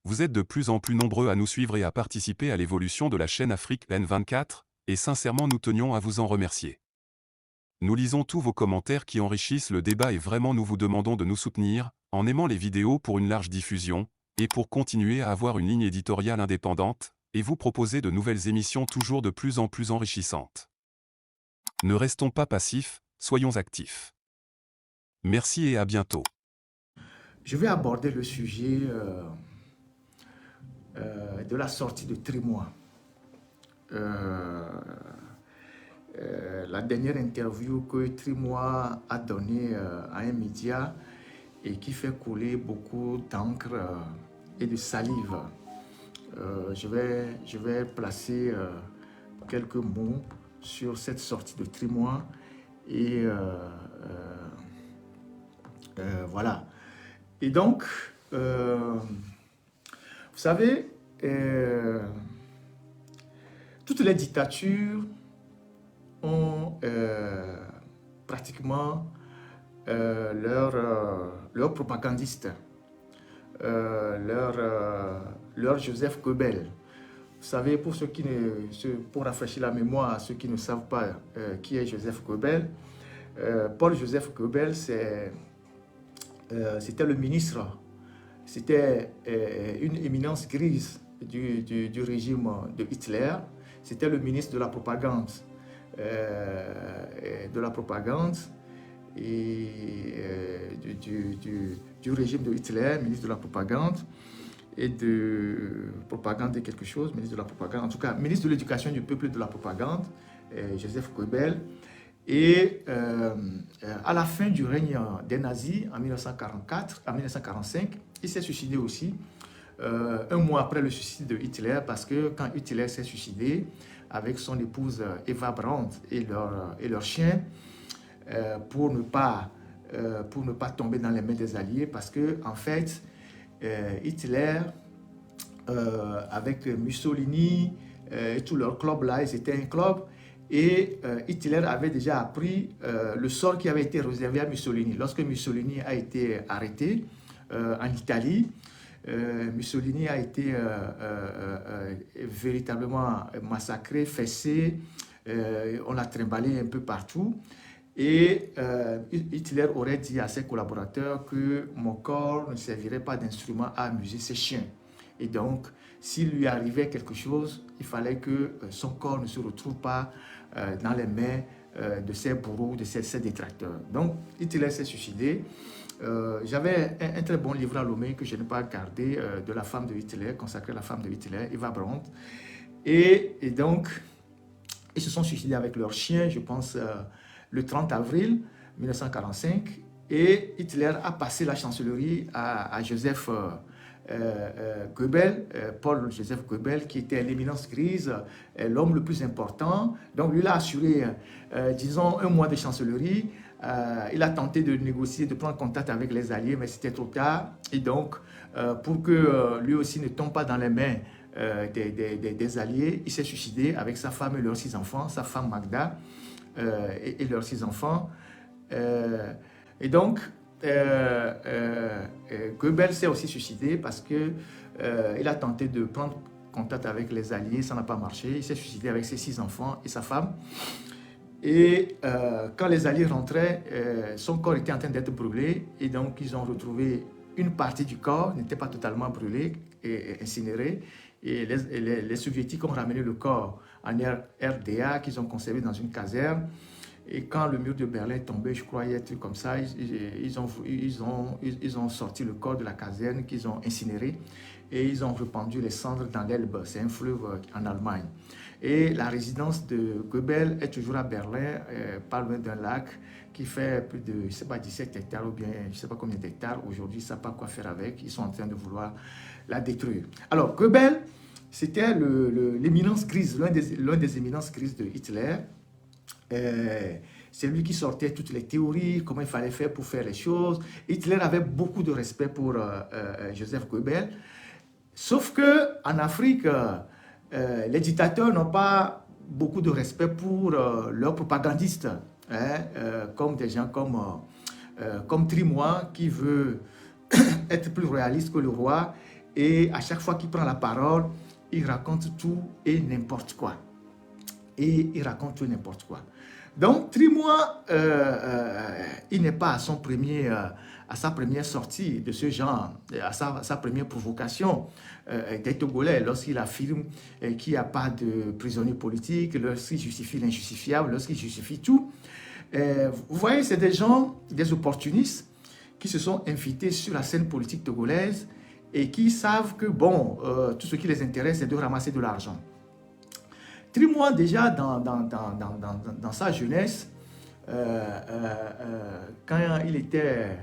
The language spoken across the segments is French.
Vous êtes de plus en plus nombreux à nous suivre et à participer à l'évolution de la chaîne Afrique N24, et sincèrement nous tenions à vous en remercier. Nous lisons tous vos commentaires qui enrichissent le débat et vraiment nous vous demandons de nous soutenir, en aimant les vidéos pour une large diffusion, et pour continuer à avoir une ligne éditoriale indépendante, et vous proposer de nouvelles émissions toujours de plus en plus enrichissantes. Ne restons pas passifs, soyons actifs. Merci et à bientôt. Je vais aborder le sujet de la sortie de Trimois. La dernière interview que Trimois a donnée à un média et qui fait couler beaucoup d'encre et de salive. Je vais placer quelques mots sur cette sortie de Trimois et voilà. Et donc, vous savez, toutes les dictatures ont pratiquement leur propagandiste, leur Joseph Goebbels. Vous savez, pour rafraîchir la mémoire à ceux qui ne savent pas qui est Joseph Goebbels, Paul-Joseph Goebbels, c'était le ministre, c'était une éminence grise du régime de Hitler, c'était le ministre de la propagande, du régime de Hitler, ministre de la propagande et de propagande de quelque chose, ministre de la propagande, en tout cas ministre de l'éducation du peuple et de la propagande, Joseph Goebbels. Et à la fin du règne des nazis, en 1945, il s'est suicidé aussi, un mois après le suicide de Hitler, parce que quand Hitler s'est suicidé avec son épouse Eva Braun et leur chien, pour ne pas tomber dans les mains des Alliés, parce que en fait, Hitler, avec Mussolini et tout leur club là, ils étaient un club. Et Hitler avait déjà appris le sort qui avait été réservé à Mussolini. Lorsque Mussolini a été arrêté en Italie, Mussolini a été véritablement massacré, fessé, on l'a trimballé un peu partout. Et Hitler aurait dit à ses collaborateurs que mon corps ne servirait pas d'instrument à amuser ses chiens. Et donc, s'il lui arrivait quelque chose, il fallait que son corps ne se retrouve pas dans les mains de ses bourreaux, de ses détracteurs. Donc, Hitler s'est suicidé. J'avais un très bon livre à Lomé que je n'ai pas gardé, de la femme de Hitler, consacré à la femme de Hitler, Eva Braun. Et donc, ils se sont suicidés avec leurs chiens, je pense, le 30 avril 1945. Et Hitler a passé la chancellerie à Joseph Goebbels, Paul-Joseph Goebbels, qui était l'éminence grise, l'homme le plus important. Donc, lui, il a assuré, disons, un mois de chancellerie. Il a tenté de négocier, de prendre contact avec les Alliés, mais c'était trop tard. Et donc, pour que lui aussi ne tombe pas dans les mains des Alliés, il s'est suicidé avec sa femme et leurs 6 enfants, sa femme Magda et leurs 6 enfants. Et donc, Goebbels s'est aussi suicidé parce qu'il a tenté de prendre contact avec les Alliés, ça n'a pas marché. Il s'est suicidé avec ses 6 enfants et sa femme. Et quand les Alliés rentraient, son corps était en train d'être brûlé. Et donc, ils ont retrouvé une partie du corps, n'était pas totalement brûlé et incinéré. Et les Soviétiques ont ramené le corps en RDA, qu'ils ont conservé dans une caserne. Et quand le mur de Berlin est tombé, je crois, il y a un truc comme ça, ils ont sorti le corps de la caserne qu'ils ont incinéré et ils ont répandu les cendres dans l'Elbe, c'est un fleuve en Allemagne. Et la résidence de Goebbels est toujours à Berlin, pas loin d'un lac qui fait plus de, je ne sais pas, 17 hectares ou bien je ne sais pas combien d'hectares. Aujourd'hui, ils ne savent pas quoi faire avec, ils sont en train de vouloir la détruire. Alors, Goebbels, c'était l'éminence grise, l'un des éminences grises de Hitler. C'est lui qui sortait toutes les théories, comment il fallait faire pour faire les choses. Hitler avait beaucoup de respect pour Joseph Goebbels. Sauf qu'en Afrique, les dictateurs n'ont pas beaucoup de respect pour leurs propagandistes, comme des gens comme Trimois, qui veut être plus royaliste que le roi Et à chaque fois qu'il prend la parole, il raconte tout et n'importe quoi. Et il raconte tout et n'importe quoi. Donc, Trimois, il n'est pas à sa première sortie de ce genre, à sa première provocation des Togolais, lorsqu'il affirme qu'il n'y a pas de prisonniers politiques, lorsqu'il justifie l'injustifiable, lorsqu'il justifie tout. Vous voyez, c'est des gens, des opportunistes qui se sont invités sur la scène politique togolaise et qui savent que, bon, tout ce qui les intéresse, c'est de ramasser de l'argent. Trimois, déjà, dans sa jeunesse, quand il était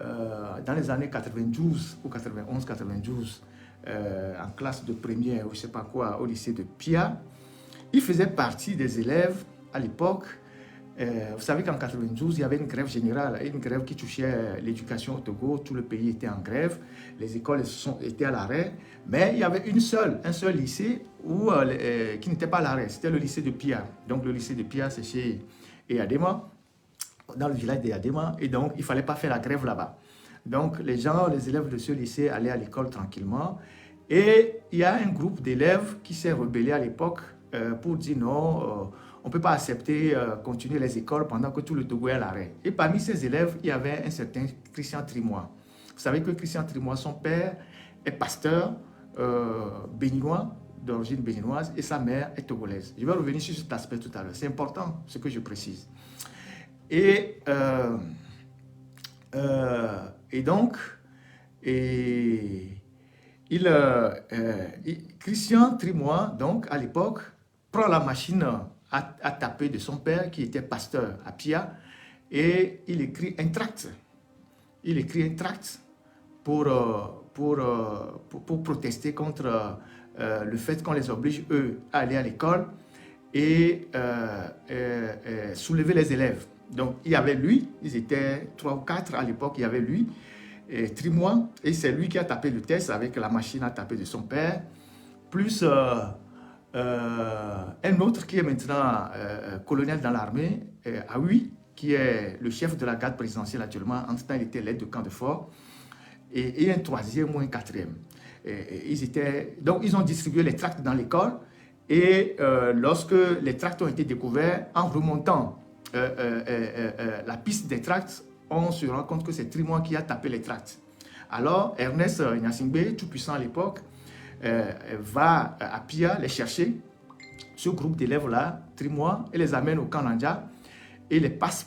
dans les années 92 ou 91-92, en classe de première ou je ne sais pas quoi, au lycée de Pia, il faisait partie des élèves à l'époque. Vous savez qu'en 92, il y avait une grève générale, une grève qui touchait l'éducation au Togo. Tout le pays était en grève, les écoles étaient à l'arrêt, mais il y avait un seul lycée qui n'était pas à l'arrêt, c'était le lycée de Pia. Donc le lycée de Pia, c'est chez Eyadema, dans le village d'Eyadema, et donc il ne fallait pas faire la grève là-bas. Donc les élèves de ce lycée allaient à l'école tranquillement, et il y a un groupe d'élèves qui s'est rebellé à l'époque pour dire non, on ne peut pas accepter continuer les écoles pendant que tout le Togo est à l'arrêt. Et parmi ces élèves, il y avait un certain Christian Trimois. Vous savez que Christian Trimois, son père est pasteur béninois, d'origine béninoise, et sa mère est togolaise. Je vais revenir sur cet aspect tout à l'heure. C'est important ce que je précise. Et donc, Christian Trimois, donc, à l'époque, prend la machine à taper de son père, qui était pasteur à Pia, et il écrit un tract. Il écrit un tract pour protester contre le fait qu'on les oblige, eux, à aller à l'école et soulever les élèves. Donc, il y avait lui, ils étaient 3 ou 4 à l'époque, il y avait lui, Trimois, et c'est lui qui a tapé le test avec la machine à taper de son père, plus un autre qui est maintenant colonel dans l'armée, Aoui, qui est le chef de la garde présidentielle actuellement. En ce temps, il était l'aide de camp de fort. Et un troisième ou un quatrième. Donc, ils ont distribué les tracts dans l'école. Et lorsque les tracts ont été découverts, en remontant la piste des tracts, on se rend compte que c'est Trimois qui a tapé les tracts. Alors, Ernest Gnassingbé, tout puissant à l'époque, va à Pia les chercher, ce groupe d'élèves-là, Trimois, et les amène au camp Nandja et les passe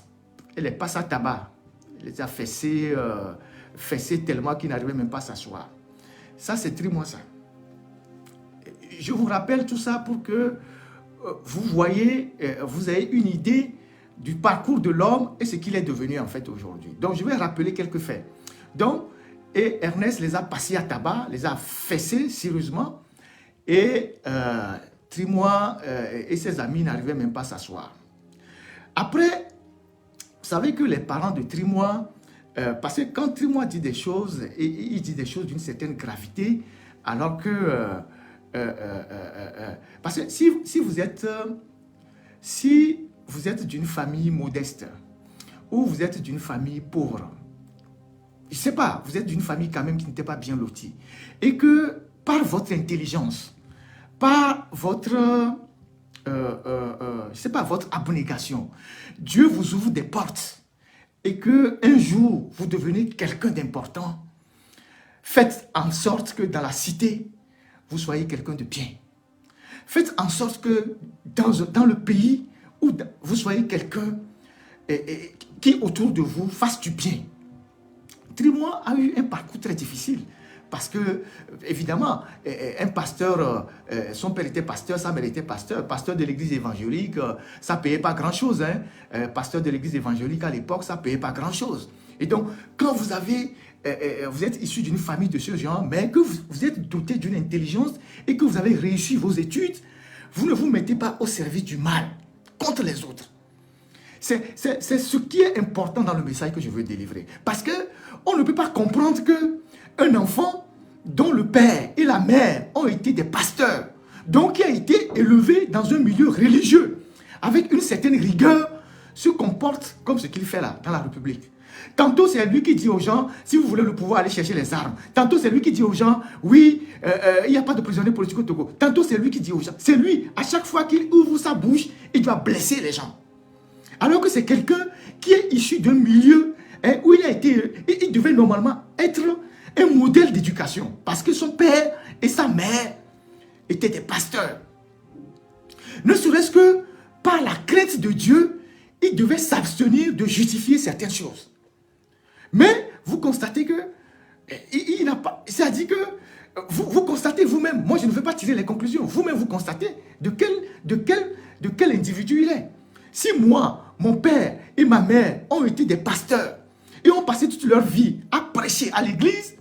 à tabac. Il les a fessés tellement qu'ils n'arrivaient même pas à s'asseoir. Ça, c'est Trimois, ça. Je vous rappelle tout ça pour que vous voyez, vous ayez une idée du parcours de l'homme et ce qu'il est devenu en fait aujourd'hui. Donc, je vais rappeler quelques faits. Donc, et Ernest les a passés à tabac, les a fessés sérieusement. Et Trimois et ses amis n'arrivaient même pas à s'asseoir. Après, vous savez que les parents de Trimois, parce que quand Trimois dit des choses, et il dit des choses d'une certaine gravité, alors que... parce que si vous êtes d'une famille modeste, ou vous êtes d'une famille pauvre, je ne sais pas, vous êtes d'une famille quand même qui n'était pas bien lotie, et que par votre intelligence, par votre, je sais pas, votre abnégation, Dieu vous ouvre des portes, et que un jour vous devenez quelqu'un d'important, faites en sorte que dans la cité, vous soyez quelqu'un de bien. Faites en sorte que dans le pays, où vous soyez quelqu'un qui autour de vous fasse du bien. Trimois a eu un parcours très difficile parce que, évidemment, un pasteur, son père était pasteur, sa mère était pasteur de l'église évangélique, ça ne payait pas grand-chose. Hein. Pasteur de l'église évangélique à l'époque, ça ne payait pas grand-chose. Et donc, quand vous êtes issu d'une famille de ce genre, mais que vous êtes doté d'une intelligence et que vous avez réussi vos études, vous ne vous mettez pas au service du mal contre les autres. C'est ce qui est important dans le message que je veux délivrer. Parce qu'on ne peut pas comprendre qu'un enfant dont le père et la mère ont été des pasteurs, donc qui a été élevé dans un milieu religieux, avec une certaine rigueur, se comporte comme ce qu'il fait là, dans la République. Tantôt, c'est lui qui dit aux gens, si vous voulez le pouvoir, allez chercher les armes. Tantôt, c'est lui qui dit aux gens, oui, il n'y a pas de prisonniers politiques au Togo. Tantôt, c'est lui qui dit aux gens. C'est lui, à chaque fois qu'il ouvre sa bouche, il doit blesser les gens. Alors que c'est quelqu'un qui est issu d'un milieu où il devait normalement être un modèle d'éducation. Parce que son père et sa mère étaient des pasteurs. Ne serait-ce que par la crainte de Dieu, il devait s'abstenir de justifier certaines choses. Mais vous constatez que il n'a pas. C'est-à-dire que vous constatez vous-même. Moi, je ne veux pas tirer les conclusions. Vous-même, vous constatez de quel individu il est. Si moi, mon père et ma mère ont été des pasteurs et ont passé toute leur vie à prêcher à l'église,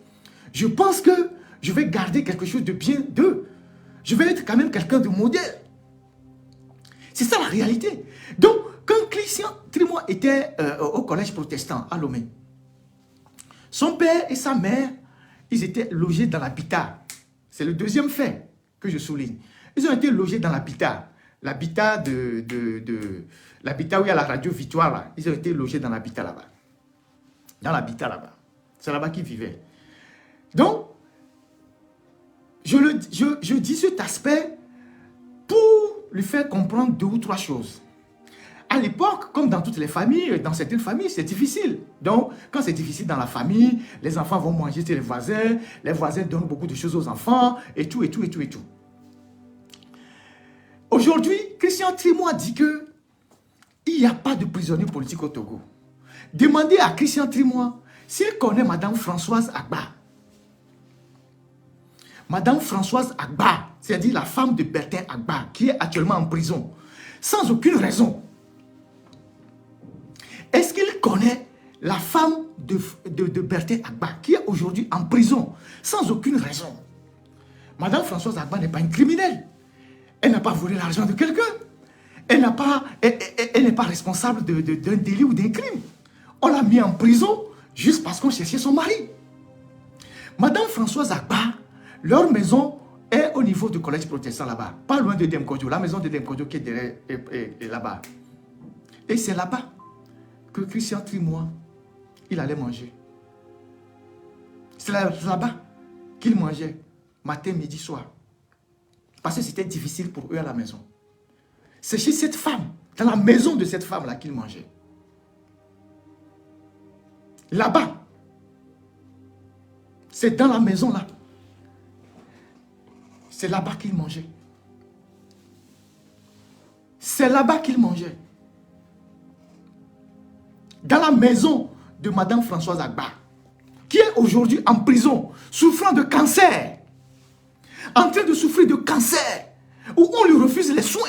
je pense que je vais garder quelque chose de bien d'eux. Je vais être quand même quelqu'un de modèle. C'est ça la réalité. Donc, quand Christian Trimois était au collège protestant à Lomé, son père et sa mère, ils étaient logés dans l'habitat. C'est le deuxième fait que je souligne. Ils ont été logés dans l'habitat. L'habitat l'habitat où il y a la radio Victoire, là. Ils ont été logés dans l'habitat là-bas. Dans l'habitat là-bas. C'est là-bas qu'ils vivaient. Donc, je dis cet aspect pour lui faire comprendre 2 ou 3 choses. À l'époque, comme dans toutes les familles, dans certaines familles, c'est difficile. Donc, quand c'est difficile dans la famille, les enfants vont manger chez les voisins donnent beaucoup de choses aux enfants, et tout, et tout, et tout, et tout. Aujourd'hui, Christian Trimois dit que il n'y a pas de prisonniers politiques au Togo. Demandez à Christian Trimois s'il connaît Madame Françoise Agba. Madame Françoise Agba, c'est-à-dire la femme de Bertin Agba, qui est actuellement en prison, sans aucune raison. Est-ce qu'il connaît la femme de Bertin Agba, qui est aujourd'hui en prison, sans aucune raison? Madame Françoise Agba n'est pas une criminelle. Elle n'a pas volé l'argent de quelqu'un. Elle n'est pas responsable d'un délit ou d'un crime. On l'a mis en prison juste parce qu'on cherchait son mari. Madame Françoise Agba, leur maison est au niveau du collège protestant là-bas, pas loin de Demkodjo, la maison de Demkodjo qui est derrière là-bas. Et c'est là-bas que Christian Trimois, il allait manger. C'est là-bas qu'il mangeait, matin, midi, soir. Parce que c'était difficile pour eux à la maison. C'est chez cette femme, dans la maison de cette femme-là qu'il mangeait. Là-bas. C'est dans la maison là. C'est là-bas qu'il mangeait. C'est là-bas qu'il mangeait. Dans la maison de Madame Françoise Agba, qui est aujourd'hui en prison, souffrant de cancer, en train de souffrir de cancer, où on lui refuse les soins,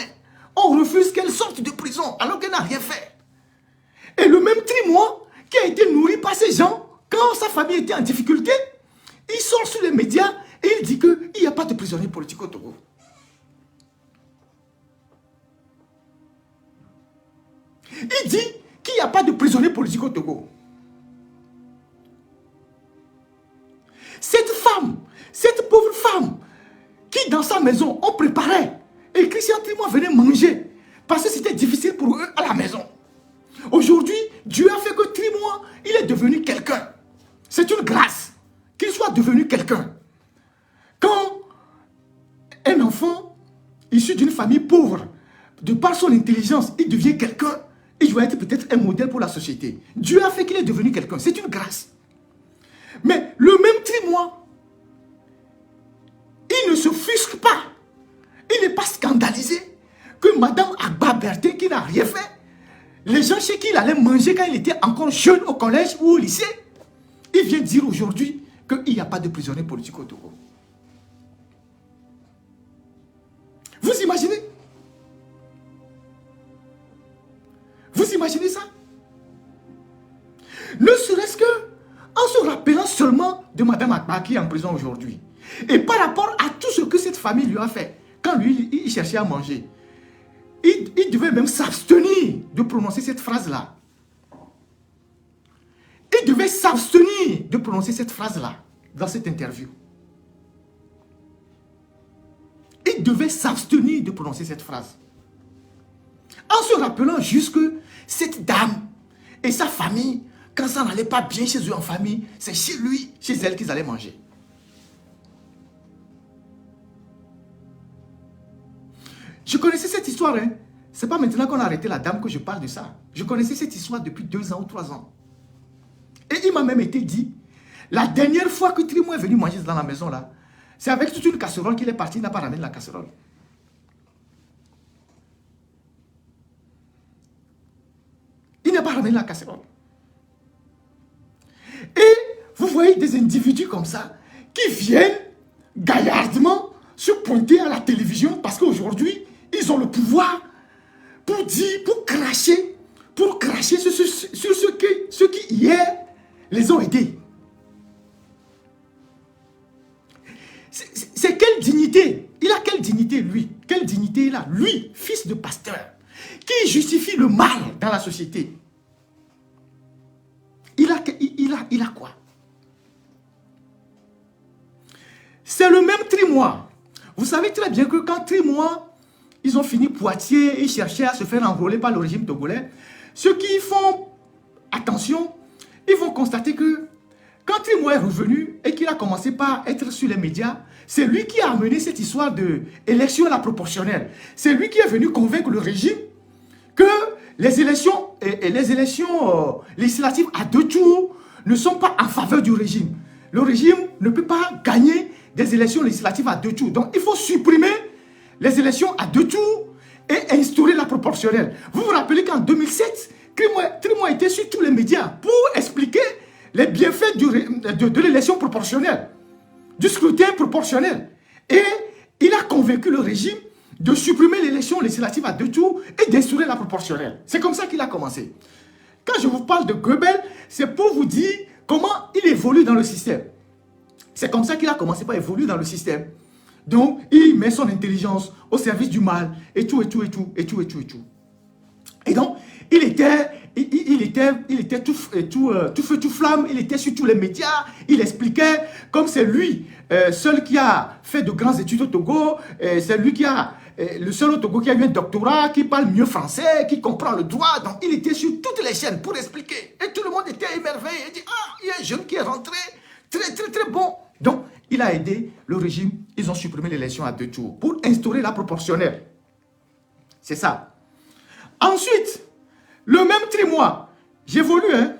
on refuse qu'elle sorte de prison, alors qu'elle n'a rien fait. Et le même Trimois, qui a été nourri par ces gens, quand sa famille était en difficulté, il sort sur les médias et il dit qu'il n'y a pas de prisonniers politiques au Togo. Il dit qu'il n'y a pas de prisonniers politiques au Togo. Cette femme, cette pauvre femme, qui dans sa maison, on préparait, et Christian Trimois venait manger, parce que c'était difficile pour eux à la maison. Aujourd'hui, Dieu a fait que Trimois, il est devenu quelqu'un. C'est une grâce qu'il soit devenu quelqu'un. Quand un enfant issu d'une famille pauvre, de par son intelligence, il devient quelqu'un, il doit être peut-être un modèle pour la société. Dieu a fait qu'il est devenu quelqu'un. C'est une grâce. Mais le même Trimois, il ne se fusque pas. Il n'est pas scandalisé que Madame Agba Bertin, qui n'a rien fait, les gens chez qui il allait manger quand il était encore jeune au collège ou au lycée, il vient dire aujourd'hui qu'il n'y a pas de prisonniers politiques au Togo. Vous imaginez? Vous imaginez ça? Ne serait-ce que en se rappelant seulement de Madame Agba qui est en prison aujourd'hui. Et par rapport à tout ce que cette famille lui a fait, quand lui, il cherchait à manger, il devait même s'abstenir de prononcer cette phrase-là. Il devait s'abstenir de prononcer cette phrase-là dans cette interview. Il devait s'abstenir de prononcer cette phrase. En se rappelant juste que cette dame et sa famille, Quand ça n'allait pas bien chez eux en famille, c'est chez lui, chez elle qu'ils allaient manger. Je connaissais cette histoire, hein. C'est pas maintenant qu'on a arrêté la dame que je parle de ça. Je connaissais cette histoire depuis 2 ans ou 3 ans. Et il m'a même été dit, la dernière fois que Trimou est venu manger dans la maison là, c'est avec toute une casserole qu'il est parti, il n'a pas ramené la casserole. Il n'a pas ramené la casserole. Et vous voyez des individus comme ça qui viennent gaillardement se pointer à la télévision parce qu'aujourd'hui, ils ont le pouvoir pour dire, pour cracher sur ceux qui hier les ont aidés. C'est quelle dignité? Il a quelle dignité lui? Quelle dignité il a? Lui, fils de pasteur, qui justifie le mal dans la société. Il a quoi? C'est le même Trimois. Vous savez très bien que quand Trimois, ils ont fini Poitiers, ils cherchaient à se faire enrôler par le régime togolais, ceux qui font attention, ils vont constater que quand Trimois est revenu et qu'il a commencé par être sur les médias, c'est lui qui a amené cette histoire d'élection à la proportionnelle. C'est lui qui est venu convaincre le régime que les élections législatives à 2 tours ne sont pas en faveur du régime. Le régime ne peut pas gagner des élections législatives à 2 tours. Donc, il faut supprimer les élections à 2 tours et instaurer la proportionnelle. Vous vous rappelez qu'en 2007, Trimois était sur tous les médias pour expliquer les bienfaits de l'élection proportionnelle, du scrutin proportionnel. Et il a convaincu le régime de supprimer l'élection législative à 2 tours et d'instaurer la proportionnelle. C'est comme ça qu'il a commencé. Quand je vous parle de Goebbels, c'est pour vous dire comment il évolue dans le système. C'est comme ça qu'il a commencé par évoluer dans le système. Donc, il met son intelligence au service du mal, et tout. Et donc, il était tout feu, tout flamme, il était sur tous les médias, il expliquait, comme c'est lui, seul qui a fait de grandes études au Togo, c'est lui qui a, le seul au Togo qui a eu un doctorat, qui parle mieux français, qui comprend le droit, donc il était sur toutes les chaînes pour expliquer. Et tout le monde était émerveillé, il dit, ah, il y a un jeune qui est rentré, très bon. Donc, il a aidé le régime, ils ont supprimé l'élection à 2 tours pour instaurer la proportionnelle. C'est ça. Ensuite, le même Trimois, j'évolue, hein,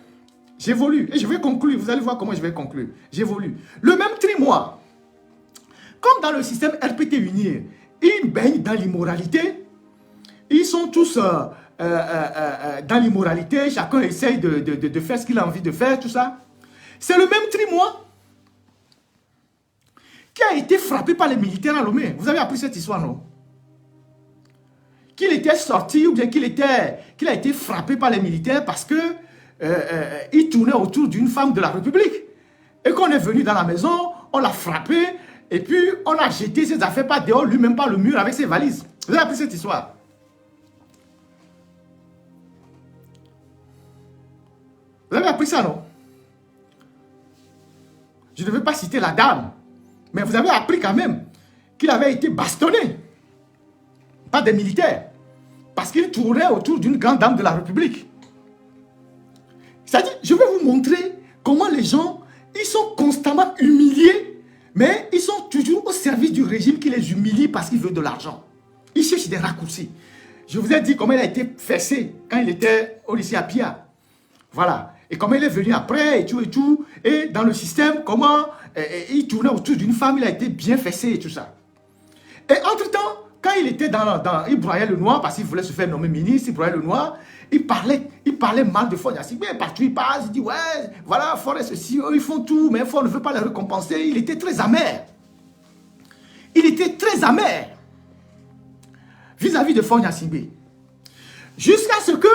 j'évolue, et je vais conclure, vous allez voir comment je vais conclure, j'évolue. Le même Trimois, comme dans le système RPT Unir, ils baignent dans l'immoralité, ils sont tous dans l'immoralité, chacun essaye de faire ce qu'il a envie de faire, tout ça. C'est le même Trimois qui a été frappé par les militaires à Lomé. Vous avez appris cette histoire, non? Qu'il était sorti ou bien qu'il a été frappé par les militaires parce que il tournait autour d'une femme de la République. Et qu'on est venu dans la maison, on l'a frappé et puis on a jeté ses affaires par dehors, lui-même par le mur avec ses valises. Vous avez appris cette histoire? Vous avez appris ça, non? Je ne vais pas citer la dame, mais vous avez appris quand même qu'il avait été bastonné par des militaires parce qu'il tournait autour d'une grande dame de la République. C'est-à-dire, je vais vous montrer comment les gens, ils sont constamment humiliés, mais ils sont toujours au service du régime qui les humilie parce qu'il veut de l'argent. Ils cherchent des raccourcis. Je vous ai dit comment il a été fessé quand il était au lycée à Pia. Voilà. Et comment il est venu après, et tout. Et dans le système, comment il tournait autour d'une femme, il a été bien fessé et tout ça. Et entre-temps, quand il était il broyait le noir, parce qu'il voulait se faire nommer ministre, il broyait le noir, il parlait mal de Faure Gnassingbé. Partout il passe, il dit, ouais, voilà, Faure et ceci, eux, ils font tout, mais Faure ne veut pas les récompenser. Il était très amer. Il était très amer vis-à-vis de Faure Gnassingbé. Jusqu'à ce que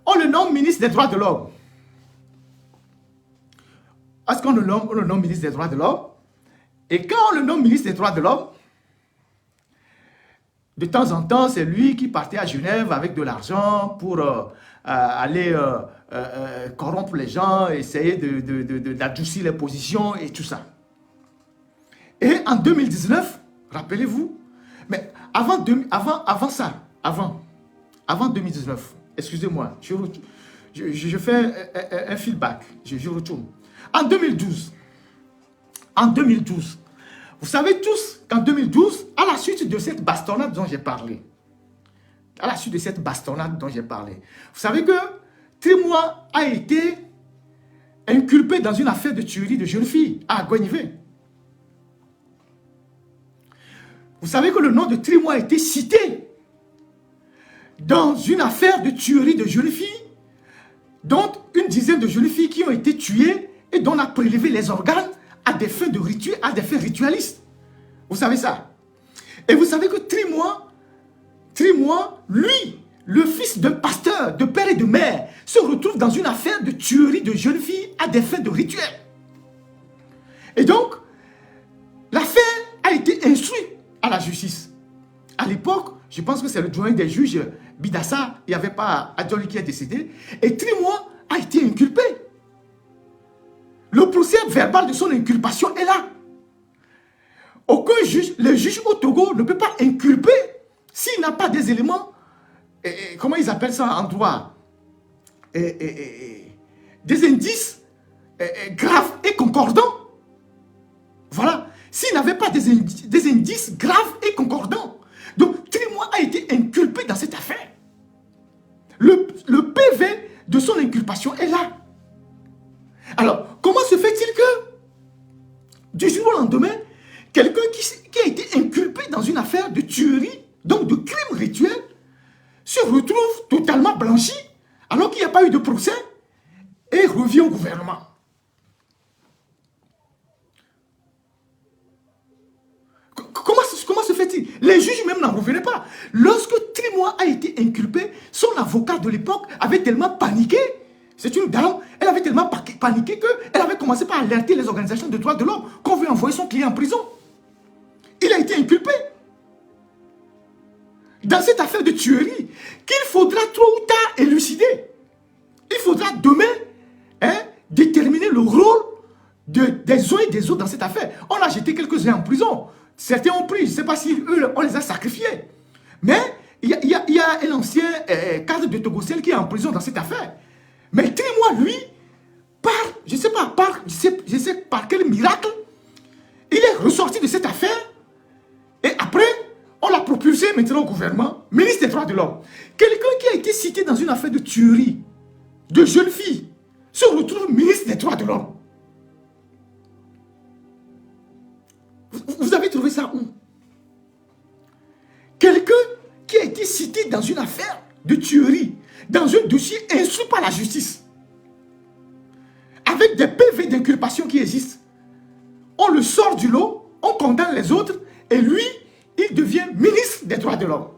on le nomme ministre des droits de l'homme. Est-ce qu'on le nomme ministre des droits de l'homme? Et quand on le nomme ministre des droits de l'homme, de temps en temps, c'est lui qui partait à Genève avec de l'argent pour aller corrompre les gens, essayer d'adoucir les positions et tout ça. Et en 2019, rappelez-vous, mais avant 2019, excusez-moi, je fais un feedback, je retourne. En 2012, vous savez tous qu'en 2012, à la suite de cette bastonnade dont j'ai parlé, vous savez que Trimois a été inculpé dans une affaire de tuerie de jeune fille à Guenivé. Vous savez que le nom de Trimois a été cité dans une affaire de tuerie de jeunes filles, dont une dizaine de jeunes filles qui ont été tuées et dont on a prélevé les organes à des fins de ritualistes. Vous savez ça? Et vous savez que Trimois, lui, le fils d'un pasteur, de père et de mère, se retrouve dans une affaire de tuerie de jeunes filles à des fins de rituels. Et donc, l'affaire a été instruite à la justice. À l'époque, je pense que c'est le doyen des juges, Bidassa, il n'y avait pas Adjoli qui est décédé, et Trimois a été inculpé. Le procès verbal de son inculpation est là. Aucun juge, le juge au Togo ne peut pas inculper s'il n'a pas des éléments, comment ils appellent ça en droit, des indices graves et concordants. Voilà. S'il n'avait pas des indices graves et concordants. Donc, Trimois a été inculpé dans cette affaire. Le PV de son inculpation est là. Alors, comment se fait-il que, du jour au lendemain, quelqu'un qui a été inculpé dans une affaire de tuerie, donc de crime rituel, se retrouve totalement blanchi, alors qu'il n'y a pas eu de procès, et revient au gouvernement? Comment se fait-il? Les juges même n'en revenaient pas. Lorsque Trimois a été inculpé, son avocat de l'époque avait tellement paniqué. C'est une dame, elle avait tellement paniqué qu'elle avait commencé par alerter les organisations de droits de l'homme qu'on veut envoyer son client en prison. Il a été inculpé dans cette affaire de tuerie qu'il faudra tôt ou tard élucider. Il faudra demain déterminer le rôle des uns et des autres dans cette affaire. On a jeté quelques-uns en prison. Certains ont pris, je ne sais pas si eux, on les a sacrifiés. Mais il y a un ancien cadre de Togocel qui est en prison dans cette affaire. Mais Trimois, lui, je ne sais pas par quel miracle, il est ressorti de cette affaire. Et après, on l'a propulsé maintenant au gouvernement, ministre des droits de l'homme. Quelqu'un qui a été cité dans une affaire de tuerie de jeunes filles se retrouve ministre des droits de l'homme. Vous avez trouvé ça où? Quelqu'un qui a été cité dans une affaire de tuerie, dans un dossier instruit par la justice, avec des PV d'inculpation qui existent. On le sort du lot, on condamne les autres, et lui, il devient ministre des droits de l'homme.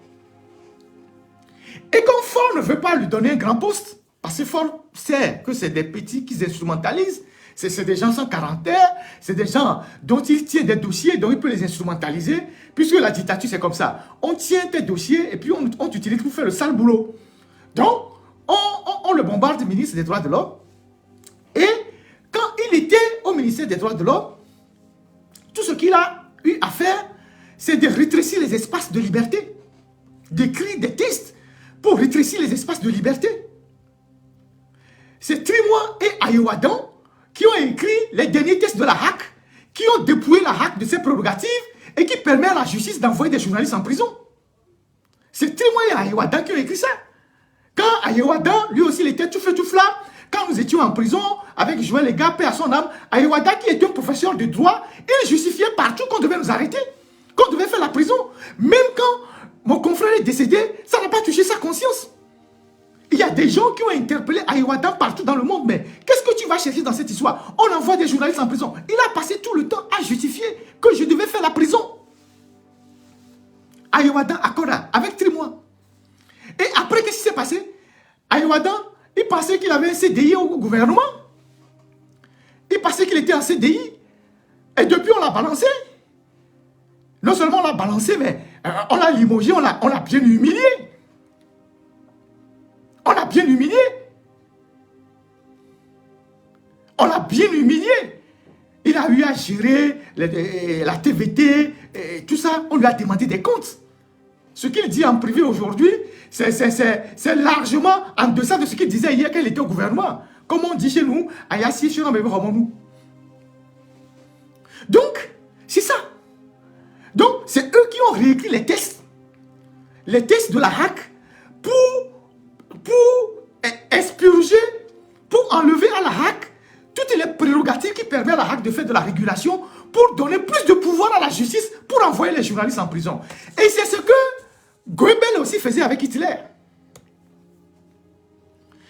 Et quand Ford ne veut pas lui donner un grand poste, parce que Ford sait que c'est des petits qui instrumentalisent, c'est des gens sans caractère, c'est des gens dont il tient des dossiers, dont il peut les instrumentaliser, puisque la dictature c'est comme ça. On tient tes dossiers et puis on t'utilise pour faire le sale boulot. Donc, on le bombarde, ministre des droits de l'homme. Et quand il était au ministère des droits de l'homme, tout ce qu'il a eu à faire, c'est de rétrécir les espaces de liberté, d'écrire des textes pour rétrécir les espaces de liberté. C'est Trimois et Ayoadan qui ont écrit les derniers textes de la HAC, qui ont dépouillé la HAC de ses prérogatives et qui permet à la justice d'envoyer des journalistes en prison. C'est Trimois et Ayoadan qui ont écrit ça. Quand Ayoadan, lui aussi, il était tout feu tout flamme, quand nous étions en prison avec Joël Lega, paix à son âme, Ayoadan, qui était un professeur de droit, il justifiait partout qu'on devait nous arrêter, qu'on devait faire la prison. Même quand mon confrère est décédé, ça n'a pas touché sa conscience. Il y a des gens qui ont interpellé Ayoadan partout dans le monde, mais qu'est-ce que tu vas chercher dans cette histoire? On envoie des journalistes en prison. Il a passé tout le temps à justifier que je devais faire la prison. Ayoadan Akora, avec Trimois. Et après, qu'est-ce qui s'est passé? Ayoadan, il pensait qu'il avait un CDI au gouvernement. Il pensait qu'il était en CDI. Et depuis, on l'a balancé. Non seulement on l'a balancé, mais on l'a limogé, on l'a bien humilié. On l'a bien humilié. On l'a bien humilié. Il a eu à gérer la TVT, et tout ça. On lui a demandé des comptes. ce qu'il dit en privé aujourd'hui, c'est largement en deçà de ce qu'il disait hier qu'il était au gouvernement. Comme on dit chez nous, Ayassi, donc, c'est ça. Donc, c'est eux qui ont réécrit les tests de la HAC pour expurger, pour enlever à la HAC toutes les prérogatives qui permettent à la HAC de faire de la régulation pour donner plus de pouvoir à la justice pour envoyer les journalistes en prison. Et c'est ce que Goebbels aussi faisait avec Hitler.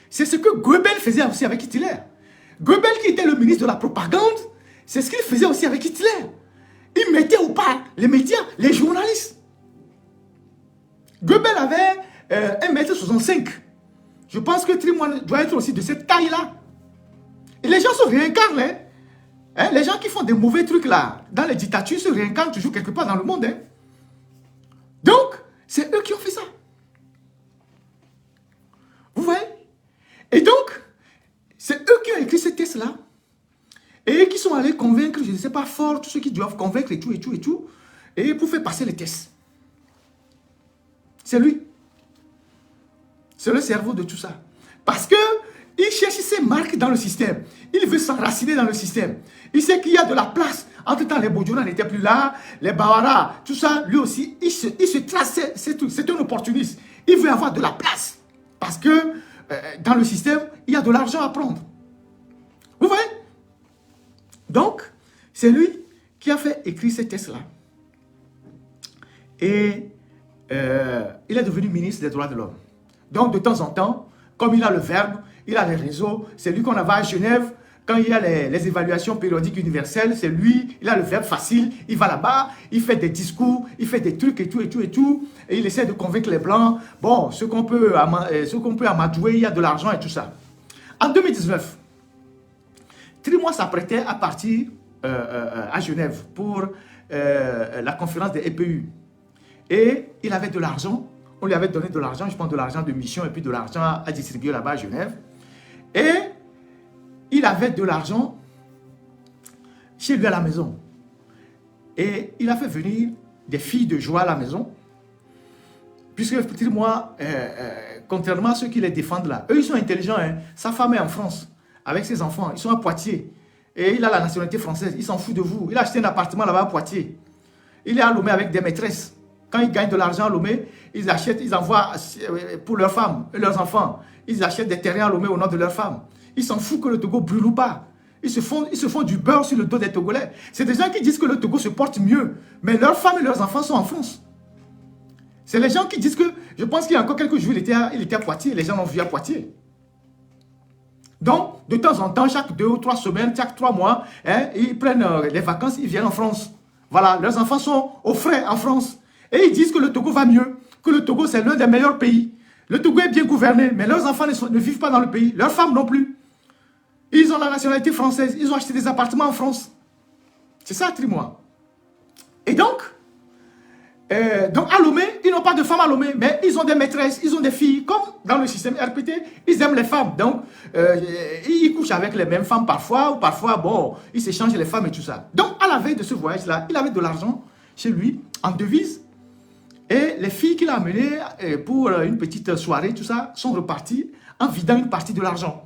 C'est ce que Goebbels faisait aussi avec Hitler. Goebbels, qui était le ministre de la propagande, c'est ce qu'il faisait aussi avec Hitler. Il mettait ou pas les médias, les journalistes. Goebbels avait 1,65 m. Je pense que Trimouan doit être aussi de cette taille-là. Et les gens se réincarnent. Les gens qui font des mauvais trucs là, dans les dictatures, se réincarnent toujours quelque part dans le monde. Donc, c'est eux qui ont fait ça. Vous voyez? Et donc, c'est eux qui ont écrit ces tests-là. Et qui sont allés convaincre, je ne sais pas fort, tous ceux qui doivent convaincre et tout, et tout, et tout. Et pour faire passer les tests. C'est lui. C'est le cerveau de tout ça. Parce que il cherche ses marques dans le système. Il veut s'enraciner dans le système. Il sait qu'il y a de la place. Entre-temps, les Bodjounas n'étaient plus là, les Bawara, tout ça, lui aussi, il se trace, c'est un opportuniste. Il veut avoir de la place. Parce que dans le système, il y a de l'argent à prendre. Vous voyez? Donc, c'est lui qui a fait écrire ces tests-là. Et il est devenu ministre des droits de l'homme. Donc, de temps en temps, comme il a le verbe, il a les réseaux, c'est lui qu'on avait à Genève. Quand il y a les évaluations périodiques universelles, c'est lui, il a le verbe facile, il va là-bas, il fait des discours, il fait des trucs et tout, et tout, et tout. Et il essaie de convaincre les Blancs. Bon, ce qu'on peut amadouer, il y a de l'argent et tout ça. En 2019, Trimouan s'apprêtait à partir à Genève pour la conférence des EPU. Et il avait de l'argent. On lui avait donné de l'argent, je pense de l'argent de mission et puis de l'argent à distribuer là-bas à Genève. Et il avait de l'argent chez lui à la maison. Et il a fait venir des filles de joie à la maison. Puisque, moi, contrairement à ceux qui les défendent là, eux ils sont intelligents. Hein. Sa femme est en France avec ses enfants. Ils sont à Poitiers. Et il a la nationalité française. Il s'en fout de vous. Il a acheté un appartement là-bas à Poitiers. Il est à Lomé avec des maîtresses. Quand ils gagnent de l'argent à Lomé, ils achètent, ils envoient pour leurs femmes et leurs enfants. Ils achètent des terrains à Lomé au nom de leurs femmes. Ils s'en foutent que le Togo brûle ou pas. Ils se font du beurre sur le dos des Togolais. C'est des gens qui disent que le Togo se porte mieux. Mais leurs femmes et leurs enfants sont en France. C'est les gens qui disent que, je pense qu'il y a encore quelques jours, il était à Poitiers. Les gens l'ont vu à Poitiers. Donc, de temps en temps, chaque 2 ou 3 semaines, chaque 3 mois, ils prennent les vacances, ils viennent en France. Voilà, leurs enfants sont au frais en France. Et ils disent que le Togo va mieux, que le Togo c'est l'un des meilleurs pays. Le Togo est bien gouverné, mais leurs enfants ne vivent pas dans le pays, leurs femmes non plus. Ils ont la nationalité française, ils ont acheté des appartements en France. C'est ça, Trimouan. Et donc à Lomé, ils n'ont pas de femmes à Lomé, mais ils ont des maîtresses, ils ont des filles, comme dans le système RPT, ils aiment les femmes. Donc, ils couchent avec les mêmes femmes parfois, ou parfois, bon, ils s'échangent les femmes et tout ça. Donc, à la veille de ce voyage-là, il avait de l'argent chez lui, en devise. Et les filles qu'il a amenées pour une petite soirée, tout ça, sont reparties en vidant une partie de l'argent.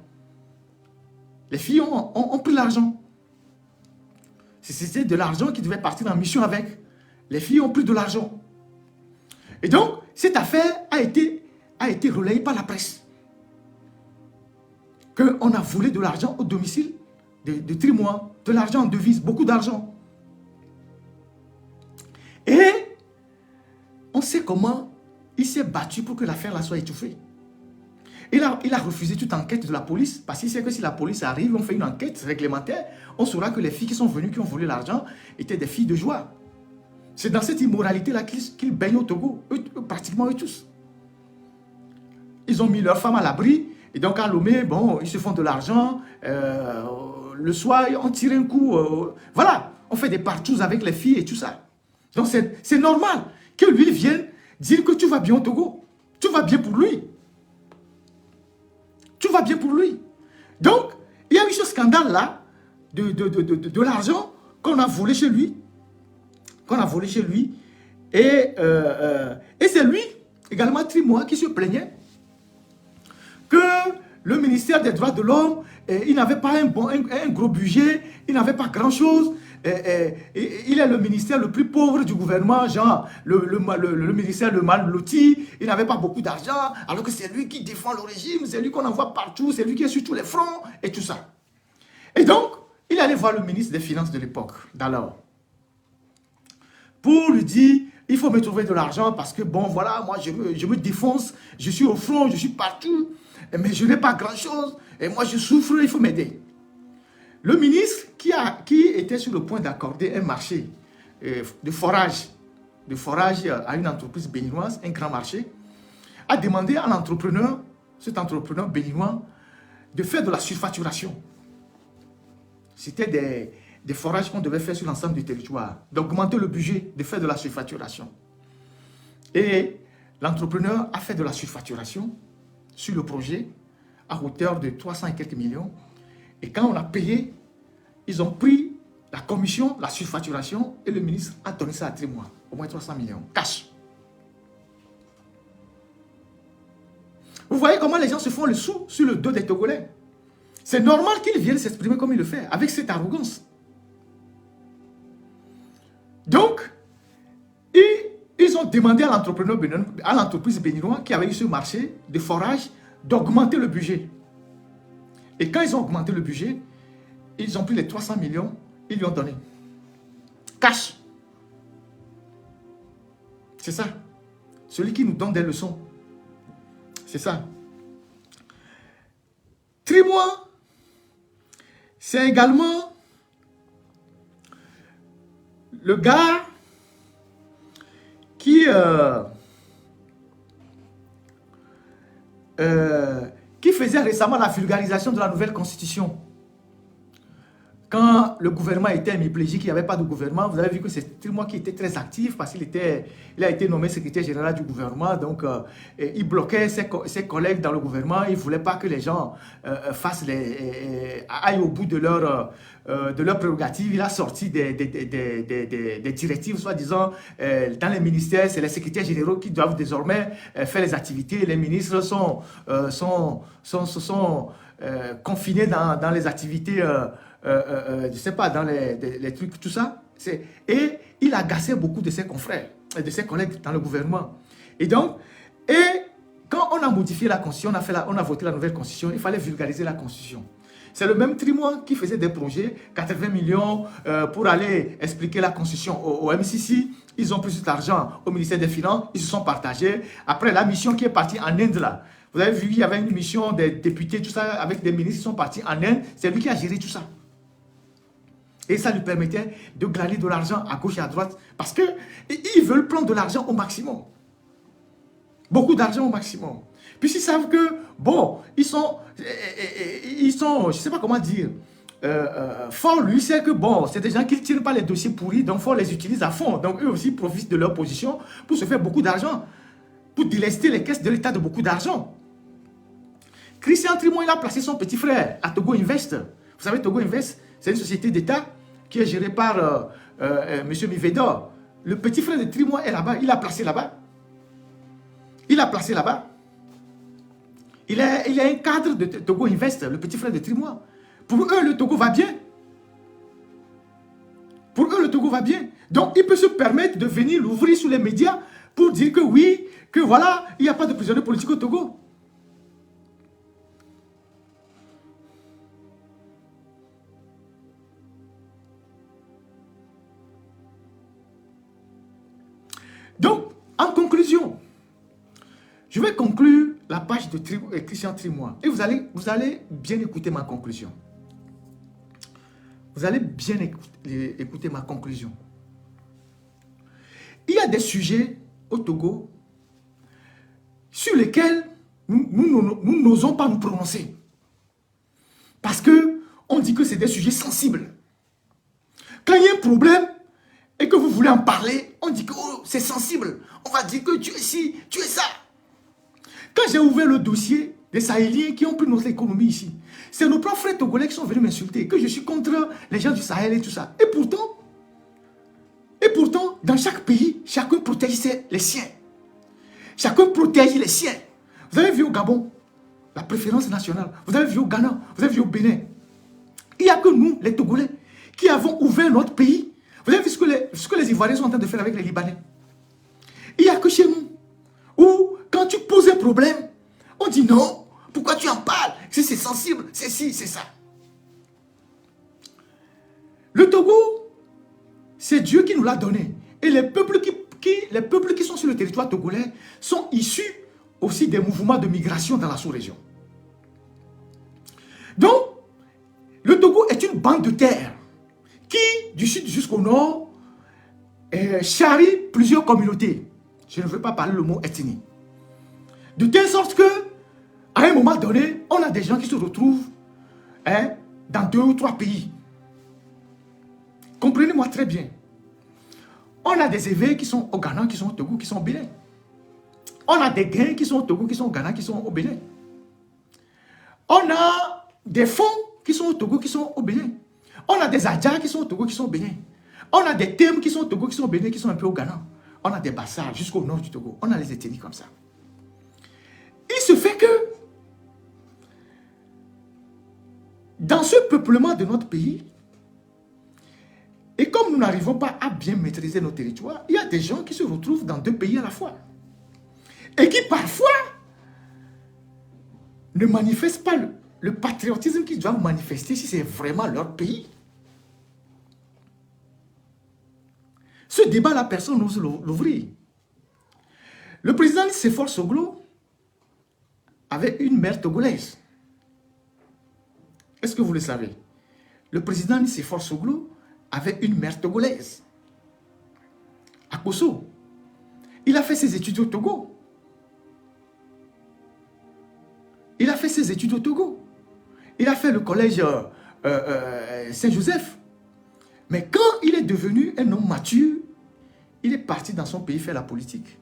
Les filles ont pris l'argent. C'était de l'argent qui devait partir en mission avec. Les filles ont pris de l'argent. Et donc, cette affaire a été relayée par la presse. Qu'on a volé de l'argent au domicile de Trimouan, de l'argent en devise, beaucoup d'argent. Et on sait comment il s'est battu pour que l'affaire soit étouffée. Il a refusé toute enquête de la police, parce qu'il sait que si la police arrive, on fait une enquête réglementaire, on saura que les filles qui sont venues, qui ont volé l'argent, étaient des filles de joie. C'est dans cette immoralité-là qu'ils baignent au Togo, pratiquement eux tous. Ils ont mis leurs femmes à l'abri, et donc à Lomé, bon, ils se font de l'argent, le soir, on tire un coup, voilà, on fait des partous avec les filles et tout ça. Donc c'est normal que lui vienne dire que tu vas bien au Togo, tu vas bien pour lui. Tu vas bien pour lui. Donc, il y a eu ce scandale-là de l'argent qu'on a volé chez lui. Et c'est lui, également Trimois, qui se plaignait que le ministère des droits de l'homme, il n'avait pas un gros budget, il n'avait pas grand-chose. Il est le ministère le plus pauvre du gouvernement, genre le ministère le mal loti, il n'avait pas beaucoup d'argent, alors que c'est lui qui défend le régime, c'est lui qu'on envoie partout, c'est lui qui est sur tous les fronts, et tout ça. Et donc, il allait voir le ministre des Finances de l'époque, d'alors, pour lui dire, il faut me trouver de l'argent parce que, bon, voilà, moi, je me défonce, je suis au front, je suis partout, mais je n'ai pas grand-chose, et moi, je souffre, il faut m'aider. Le ministre qui était sur le point d'accorder un marché de forage à une entreprise béninoise, un grand marché, a demandé à l'entrepreneur, cet entrepreneur béninois, de faire de la surfacturation. C'était des forages qu'on devait faire sur l'ensemble du territoire, d'augmenter le budget, de faire de la surfacturation. Et l'entrepreneur a fait de la surfacturation sur le projet à hauteur de 300 et quelques millions. Et quand on a payé, ils ont pris la commission, la surfacturation, et le ministre a donné ça à Trimois, au moins 300 millions, cash. Vous voyez comment les gens se font le sou sur le dos des Togolais. C'est normal qu'ils viennent s'exprimer comme il le fait, avec cette arrogance. Donc, ils ont demandé à l'entrepreneur à l'entreprise béninoise qui avait eu ce marché de forage d'augmenter le budget. Et quand ils ont augmenté le budget, ils ont pris les 300 millions, ils lui ont donné. Cash. C'est ça. Celui qui nous donne des leçons. C'est ça. Trimois, c'est également le gars qui faisait récemment la vulgarisation de la nouvelle constitution. Quand le gouvernement était hémiplégique, il n'y avait pas de gouvernement, vous avez vu que c'est Trimois qui était très actif parce qu'il a été nommé secrétaire général du gouvernement, donc il bloquait ses collègues dans le gouvernement, il ne voulait pas que les gens aillent au bout de leur prérogatives. Il a sorti des directives, soi-disant, dans les ministères, c'est les secrétaires généraux qui doivent désormais faire les activités, les ministres sont confinés dans les activités, je ne sais pas, dans les trucs, tout ça. Et il agaçait beaucoup de ses confrères, de ses collègues dans le gouvernement. Et donc, quand on a modifié la constitution, on a voté la nouvelle constitution, il fallait vulgariser la constitution. C'est le même Trimois qui faisait des projets, 80 millions pour aller expliquer la constitution au MCC. Ils ont pris cet argent au ministère des Finances, ils se sont partagés. Après, la mission qui est partie en Inde, là, vous avez vu, il y avait une mission des députés, tout ça, avec des ministres qui sont partis en Inde. C'est lui qui a géré tout ça. Et ça lui permettait de glaner de l'argent à gauche et à droite. Parce qu'ils veulent prendre de l'argent au maximum. Beaucoup d'argent au maximum. Puis ils savent que, bon, ils sont je ne sais pas comment dire, fort, lui, c'est que, bon, c'est des gens qui ne tiennent pas les dossiers pourris, donc Fort les utilise à fond. Donc eux aussi profitent de leur position pour se faire beaucoup d'argent, pour délester les caisses de l'État de beaucoup d'argent. Christian Trimois, il a placé son petit frère à Togo Invest. Vous savez, Togo Invest, c'est une société d'État qui est gérée par M. Mivedor. Le petit frère de Trimois est là-bas, il l'a placé là-bas. Il l'a placé là-bas. Il est un cadre de Togo Invest, le petit frère de Trimois. Pour eux, le Togo va bien. Pour eux, le Togo va bien. Donc, il peut se permettre de venir l'ouvrir sur les médias pour dire que oui, que voilà, il n'y a pas de prisonniers politiques au Togo. Donc, en conclusion, je vais conclure la page de Christian Trimois. Et vous allez bien écouter ma conclusion. Vous allez bien écouter ma conclusion. Il y a des sujets au Togo sur lesquels nous n'osons pas nous prononcer. Parce qu'on dit que c'est des sujets sensibles. Quand il y a un problème et que vous voulez en parler, on dit que oh, c'est sensible. On va dire que tu es ci, tu es ça. Quand j'ai ouvert le dossier des Sahéliens qui ont pris notre économie ici, c'est nos propres frères togolais qui sont venus m'insulter, que je suis contre les gens du Sahel et tout ça. Et pourtant, dans chaque pays, chacun protège les siens. Chacun protège les siens. Vous avez vu au Gabon, la préférence nationale. Vous avez vu au Ghana, vous avez vu au Bénin. Il n'y a que nous, les Togolais, qui avons ouvert notre pays. Vous avez vu ce que les Ivoiriens sont en train de faire avec les Libanais. Il n'y a que chez nous, où quand tu poses un problème, on dit non, pourquoi tu en parles? Si c'est sensible, c'est ci, c'est ça. Le Togo, c'est Dieu qui nous l'a donné. Et les peuples qui sont sur le territoire togolais sont issus aussi des mouvements de migration dans la sous-région. Donc, le Togo est une bande de terre qui, du sud jusqu'au nord, charrie plusieurs communautés. Je ne veux pas parler le mot ethnie. De telle sorte que, à un moment donné, on a des gens qui se retrouvent dans 2 ou 3 pays. Comprenez-moi très bien. On a des évêques qui sont au Ghana, qui sont au Togo, qui sont au Bénin. On a des gains qui sont au Togo, qui sont au Ghana, qui sont au Bénin. On a des fonds qui sont au Togo, qui sont au Bénin. On a des Adjas qui sont au Togo, qui sont au Bénin. On a des Thèmes qui sont au Togo, qui sont au Bénin, qui sont un peu au Ghana. On a des Bassars jusqu'au nord du Togo. On a les ethnies comme ça. Il se fait que dans ce peuplement de notre pays, et comme nous n'arrivons pas à bien maîtriser nos territoires, il y a des gens qui se retrouvent dans 2 pays à la fois. Et qui parfois ne manifestent pas le patriotisme qu'ils doivent manifester si c'est vraiment leur pays. Ce débat-là, personne n'ose l'ouvrir. Le président Séfor Soglo avait une mère togolaise. Est-ce que vous le savez? Le président Séfor Soglo avait une mère togolaise. À Kosso. Il a fait ses études au Togo. Il a fait ses études au Togo. Il a fait le collège Saint-Joseph. Mais quand il est devenu un homme mature, il est parti dans son pays faire la politique.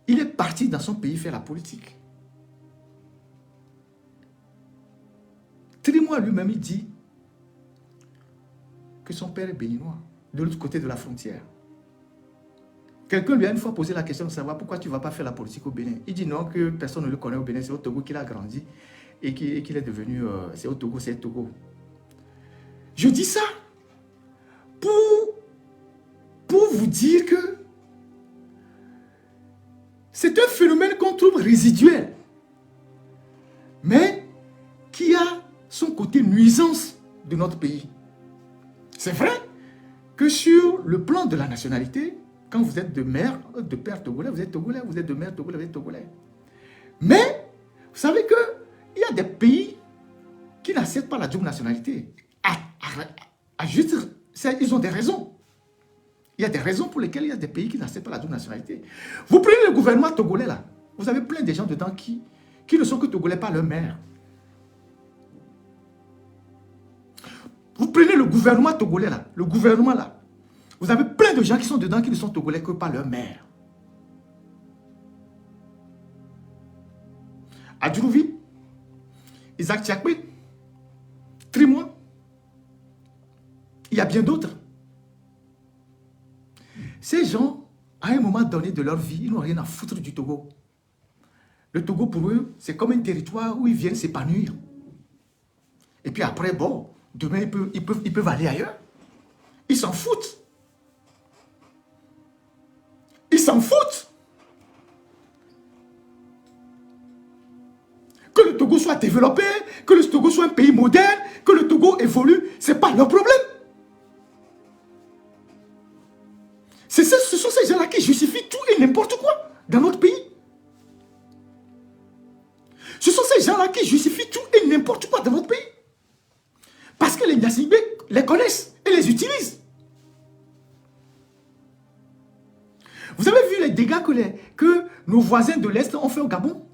Il est parti dans son pays faire la politique. Trimois lui-même, il dit que son père est béninois, de l'autre côté de la frontière. Quelqu'un lui a une fois posé la question de savoir pourquoi tu ne vas pas faire la politique au Bénin. Il dit non, que personne ne le connaît au Bénin, c'est au Togo qu'il a grandi et qu'il est devenu, c'est au Togo, c'est le Togo. Je dis ça pour vous dire que c'est un phénomène qu'on trouve résiduel, mais qui a son côté nuisance de notre pays. C'est vrai que sur le plan de la nationalité, quand vous êtes de mère, de père togolais, vous êtes togolais, vous êtes de mère togolais, vous êtes togolais. Mais, vous savez qu'il y a des pays qui n'acceptent pas la double nationalité. À juste, ils ont des raisons. Il y a des raisons pour lesquelles il y a des pays qui n'acceptent pas la double nationalité. Vous prenez le gouvernement togolais là, vous avez plein de gens dedans qui ne sont que togolais par leur mère. Vous prenez le gouvernement togolais là, le gouvernement là, vous avez plein de gens qui sont dedans qui ne sont togolais que par leur mère. Adjourouvi, Isaac Tchakwe, Trimois, il y a bien d'autres. Ces gens, à un moment donné de leur vie, ils n'ont rien à foutre du Togo. Le Togo, pour eux, c'est comme un territoire où ils viennent s'épanouir. Et puis après, bon, demain, ils peuvent aller ailleurs. Ils s'en foutent. Ils s'en foutent. Que le Togo soit développé, que le Togo soit un pays moderne, que le Togo évolue, ce n'est pas leur problème. Ce sont ces gens-là qui justifient tout et n'importe quoi dans notre pays. Ce sont ces gens-là qui justifient tout et n'importe quoi dans notre pays. Parce que les Nyassimbe les connaissent et les utilisent. Vous avez vu les dégâts que nos voisins de l'Est ont fait au Gabon?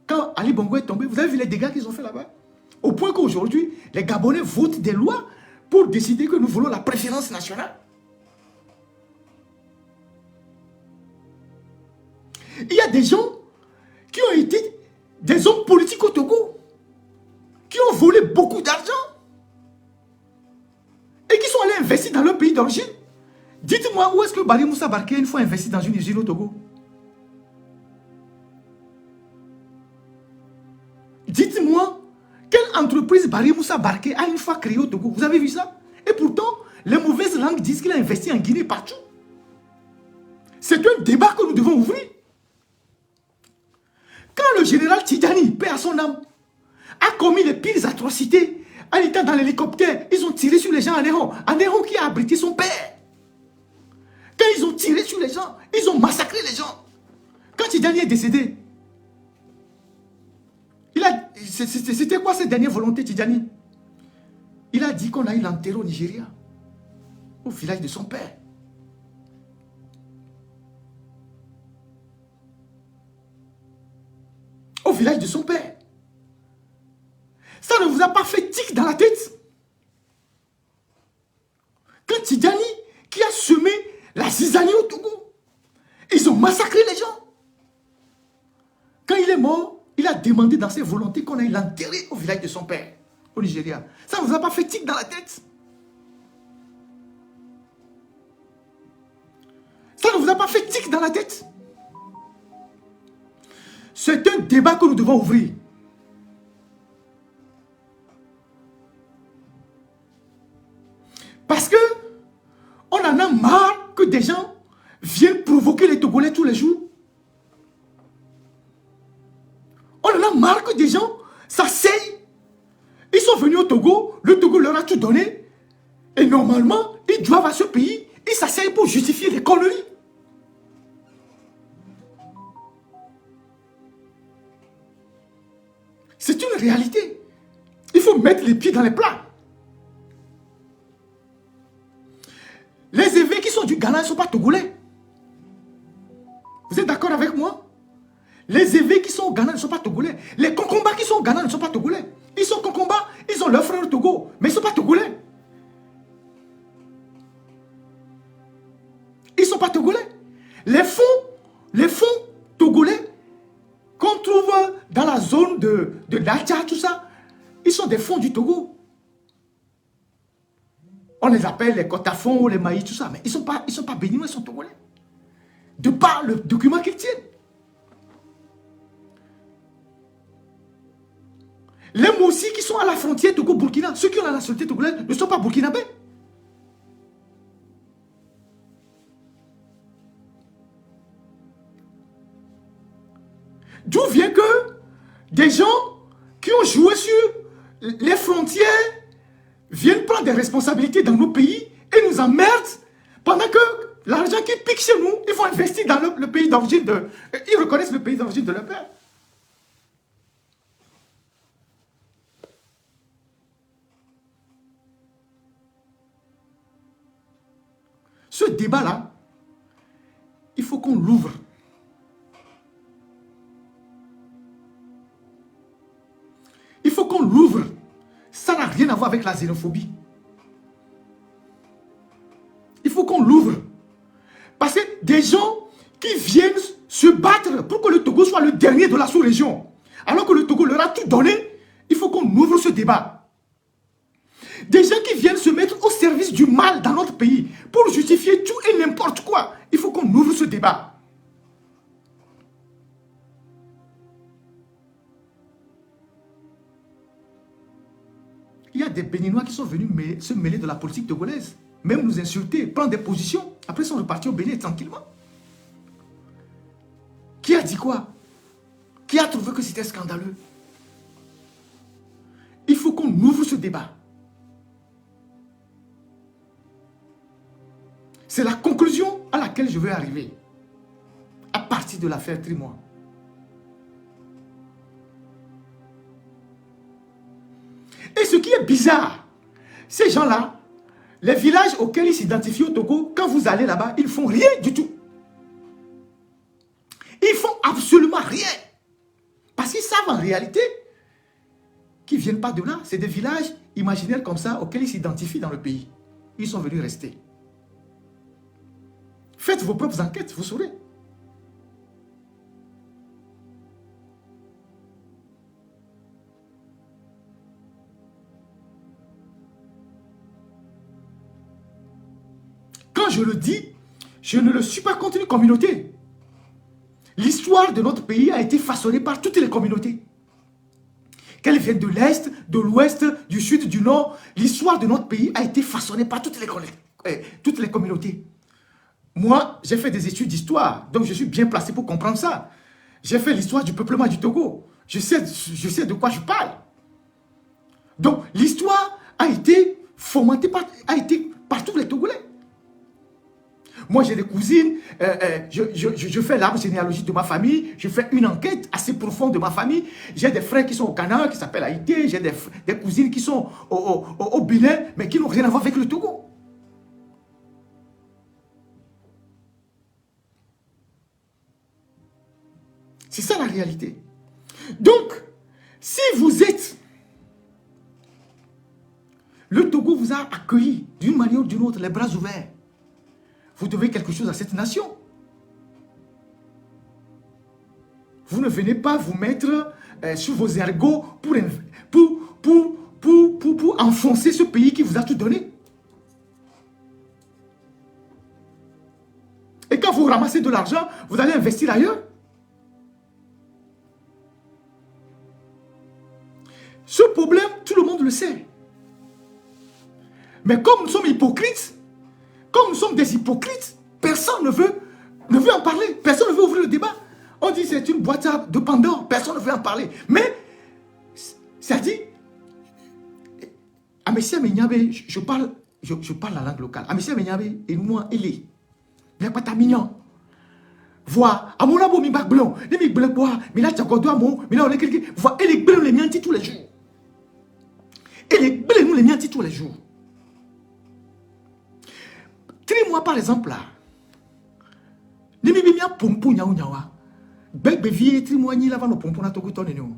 Quand Ali Bongo est tombé, vous avez vu les dégâts qu'ils ont fait là-bas? Au point qu'aujourd'hui, les Gabonais votent des lois pour décider que nous voulons la préférence nationale. Il y a des gens qui ont été des hommes politiques au Togo, qui ont volé beaucoup d'argent. investi dans leur pays d'origine. Dites-moi où est-ce que Barry Moussa Barké une fois investi dans une usine au Togo? Dites-moi quelle entreprise Barry Moussa Barké a une fois créée au Togo? Vous avez vu ça? Et pourtant, les mauvaises langues disent qu'il a investi en Guinée partout. C'est un débat que nous devons ouvrir. Quand le général Tidjani, paix à son âme, a commis les pires atrocités en étant dans l'hélicoptère, ils ont tiré sur les gens à Néron. À Néron qui a abrité son père. Quand ils ont tiré sur les gens, ils ont massacré les gens. Quand Tidjani est décédé, c'était quoi cette dernière volonté, Tidjani? Il a dit qu'on aille l'enterrer au Nigeria, au village de son père. Au village de son père. Ça ne vous a pas fait tic dans la tête? Quand Tidjani, qui a semé la zizanie au Togo, ils ont massacré les gens. Quand il est mort, il a demandé dans ses volontés qu'on aille l'enterrer au village de son père, au Nigeria. Ça ne vous a pas fait tic dans la tête? Ça ne vous a pas fait tic dans la tête? C'est un débat que nous devons ouvrir. Parce que on en a marre que des gens viennent provoquer les Togolais tous les jours. On en a marre que des gens s'asseyent. Ils sont venus au Togo, le Togo leur a tout donné. Et normalement, ils doivent à ce pays, ils s'asseyent pour justifier les conneries. C'est une réalité. Il faut mettre les pieds dans les plats. Les évêques qui sont du Ghana ne sont pas togolais. Vous êtes d'accord avec moi? Les évêques qui sont au Ghana ne sont pas togolais. Les Kokomba qui sont au Ghana ne sont pas togolais. Ils sont Kokomba, ils ont leur frère au Togo, mais ils ne sont pas togolais. Ils ne sont pas togolais. Les fonds togolais qu'on trouve dans la zone de Dacha, tout ça, ils sont des fonds du Togo. On les appelle les Kotafons ou les maïs, tout ça, mais ils ne sont pas béninois, ils sont togolais. De par le document qu'ils tiennent. Les Moussi qui sont à la frontière Togo-Burkina, ceux qui ont la nationalité togolaise ne sont pas burkinabés. D'où vient que des gens qui ont joué sur les frontières viennent prendre des responsabilités dans nos pays et nous emmerdent pendant que l'argent qu'ils piquent chez nous, ils vont investir dans le pays d'origine de... Ils reconnaissent le pays d'origine de leur père. Ce débat-là, il faut qu'on l'ouvre. Il faut qu'on l'ouvre. Ça n'a rien à voir avec la xénophobie. Il faut qu'on l'ouvre. Parce que des gens qui viennent se battre pour que le Togo soit le dernier de la sous-région, alors que le Togo leur a tout donné, il faut qu'on ouvre ce débat. Des gens qui viennent se mettre au service du mal dans notre pays pour justifier tout et n'importe quoi, il faut qu'on ouvre ce débat. Il y a des Béninois qui sont venus se mêler de la politique togolaise, même nous insulter, prendre des positions. Après, ils sont repartis au Bénin tranquillement. Qui a dit quoi? Qui a trouvé que c'était scandaleux? Il faut qu'on ouvre ce débat. C'est la conclusion à laquelle je veux arriver. À partir de l'affaire Trimois. Et ce qui est bizarre, ces gens-là, les villages auxquels ils s'identifient au Togo, quand vous allez là-bas, ils ne font rien du tout. Ils font absolument rien. Parce qu'ils savent en réalité qu'ils ne viennent pas de là. C'est des villages imaginaires comme ça auxquels ils s'identifient dans le pays. Ils sont venus rester. Faites vos propres enquêtes, vous saurez. je le dis, je ne le suis pas contre une communauté. L'histoire de notre pays a été façonnée par toutes les communautés. Qu'elles viennent de l'Est, de l'Ouest, du Sud, du Nord, l'histoire de notre pays a été façonnée par toutes les communautés. Moi, j'ai fait des études d'histoire, donc je suis bien placé pour comprendre ça. J'ai fait l'histoire du peuplement du Togo. Je sais de quoi je parle. Donc, l'histoire a été fomentée par tous les Togolais. Moi, j'ai des cousines, je fais l'arbre généalogique de ma famille, je fais une enquête assez profonde de ma famille. J'ai des frères qui sont au Ghana, qui s'appellent Haïti, j'ai des cousines qui sont au Bénin, mais qui n'ont rien à voir avec le Togo. C'est ça la réalité. Donc, si vous êtes... Le Togo vous a accueilli d'une manière ou d'une autre, les bras ouverts. Vous devez quelque chose à cette nation. Vous ne venez pas vous mettre sur vos ergots pour enfoncer ce pays qui vous a tout donné. Et quand vous ramassez de l'argent, vous allez investir ailleurs. Ce problème, tout le monde le sait. Mais comme nous sommes hypocrites, comme nous sommes des hypocrites, personne ne veut en parler. Personne ne veut ouvrir le débat. On dit c'est une boîte de Pandore. Personne ne veut en parler. Mais, ça dit, Amessia Menyabe, je parle la langue locale. Amessia Menyabe, et moi, il est. Il n'y a pas de mignon. Voir, à mon labo, mi bac blanc, mi blanc bois, mi là, tu as encore mon, mi là, on est quelqu'un. Voir, et les blancs, les miens tous les jours. Et les blancs, nous, les miens tous les jours. Moi par exemple là, ne me bien pompo nya nyawa. Bebe vie tri-moi ni lava no pompo na tokuto ne no.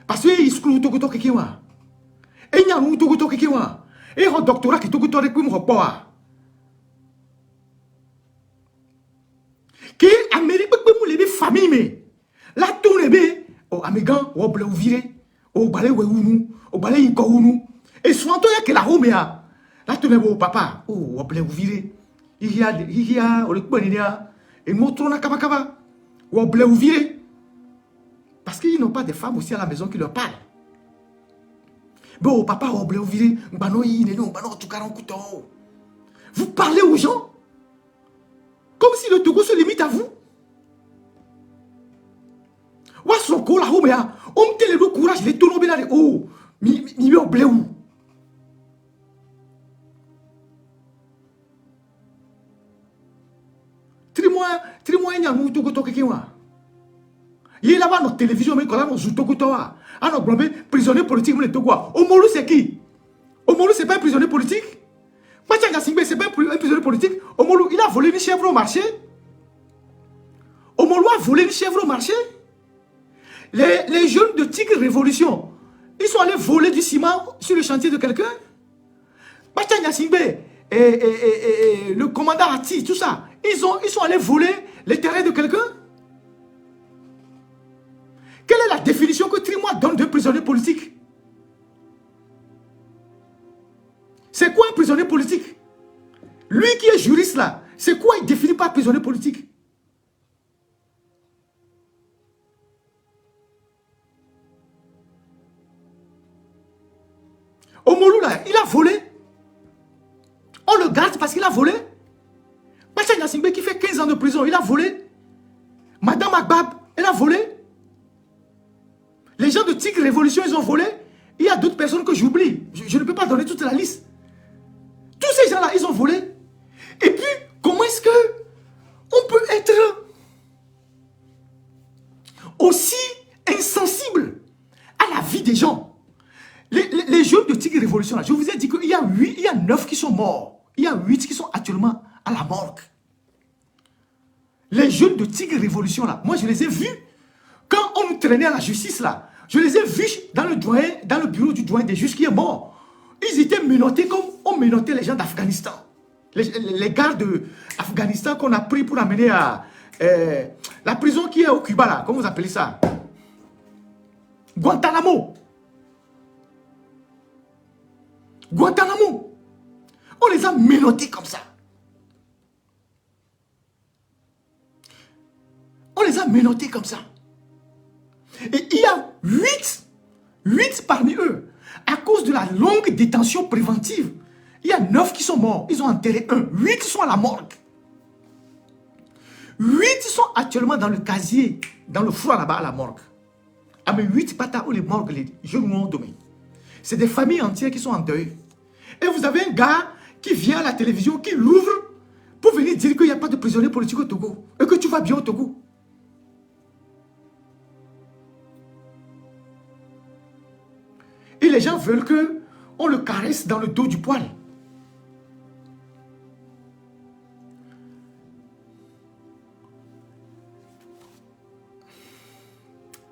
Parce que iskulu tokuto kekewa. E nya nu tokuto kekewa. E ho doctorat ki tokuto re kwim ho poa. Ke Amérique be mu lebe famille me. La tourne be o amegan o ble ouvire, o bale we unu, o bale inko unu. E sointo ya ke la homea. Là, tu es beau papa. Oh, on peut vous virer. Il y a, on le connaît, et montre na kaba. On peut vous virer. Parce qu'ils n'ont pas de femmes aussi à la maison qui leur parlent. Bon, papa, on peut vous virer. Vous parlez aux gens comme si le Togo se limite à vous. Wa son ko la homea. On te le courage, les tournois là. Oh, mi on blé où? Trimois nya mu togo toke kiwa. Il là-bas notre télévision mais quand on joue togo toa. Ah non, prisonnier politique le Togo. Omolu c'est qui? Omolu c'est pas un prisonnier politique. Pachanga Singbe c'est pas un prisonnier politique. Omolu il a volé une chèvre au marché. Omolu a volé une chèvre au marché. Les jeunes de Tigre Révolution, ils sont allés voler du ciment sur le chantier de quelqu'un. Pachanga Singbe et le commandant Ati, tout ça. Ils sont allés voler les terrains de quelqu'un. Quelle est la définition que Trimois donne de prisonnier politique? C'est quoi un prisonnier politique? Lui qui est juriste là, c'est quoi il définit par prisonnier politique? Omolu là, il a volé. On le garde parce qu'il a volé. Pacha Nassimbe qui fait 15 ans de prison, il a volé. Madame Agbab, elle a volé. Les gens de Tigre Révolution, ils ont volé. Il y a d'autres personnes que j'oublie. Je ne peux pas donner toute la liste. Tous ces gens-là, ils ont volé. Et puis, comment est-ce que on peut être aussi insensible à la vie des gens? Les jeunes de Tigre Révolution, là, je vous ai dit qu'il y a 9 qui sont morts. Il y a 8 qui sont actuellement à la morgue. Les jeunes de Tigre Révolution, là, moi je les ai vus. Quand on nous traînait à la justice, là, je les ai vus dans le bureau du doyen des juges qui est mort. Ils étaient menottés comme on menottait les gens d'Afghanistan. Les gars d'Afghanistan qu'on a pris pour amener à la prison qui est au Cuba, là, comment vous appelez ça? Guantanamo. Guantanamo. On les a menottés comme ça. On les a menottés comme ça. Et il y a 8 parmi eux, à cause de la longue détention préventive. Il y a 9 qui sont morts. Ils ont enterré un. 8 sont à la morgue. 8 sont actuellement dans le casier, dans le froid là-bas à la morgue. Ah mais 8 patas où les morgues, les genoux ont dominé. C'est des familles entières qui sont en deuil. Et vous avez un gars qui vient à la télévision, qui l'ouvre pour venir dire qu'il n'y a pas de prisonniers politiques au Togo. Et que tu vas bien au Togo. Et les gens veulent qu'on le caresse dans le dos du poil.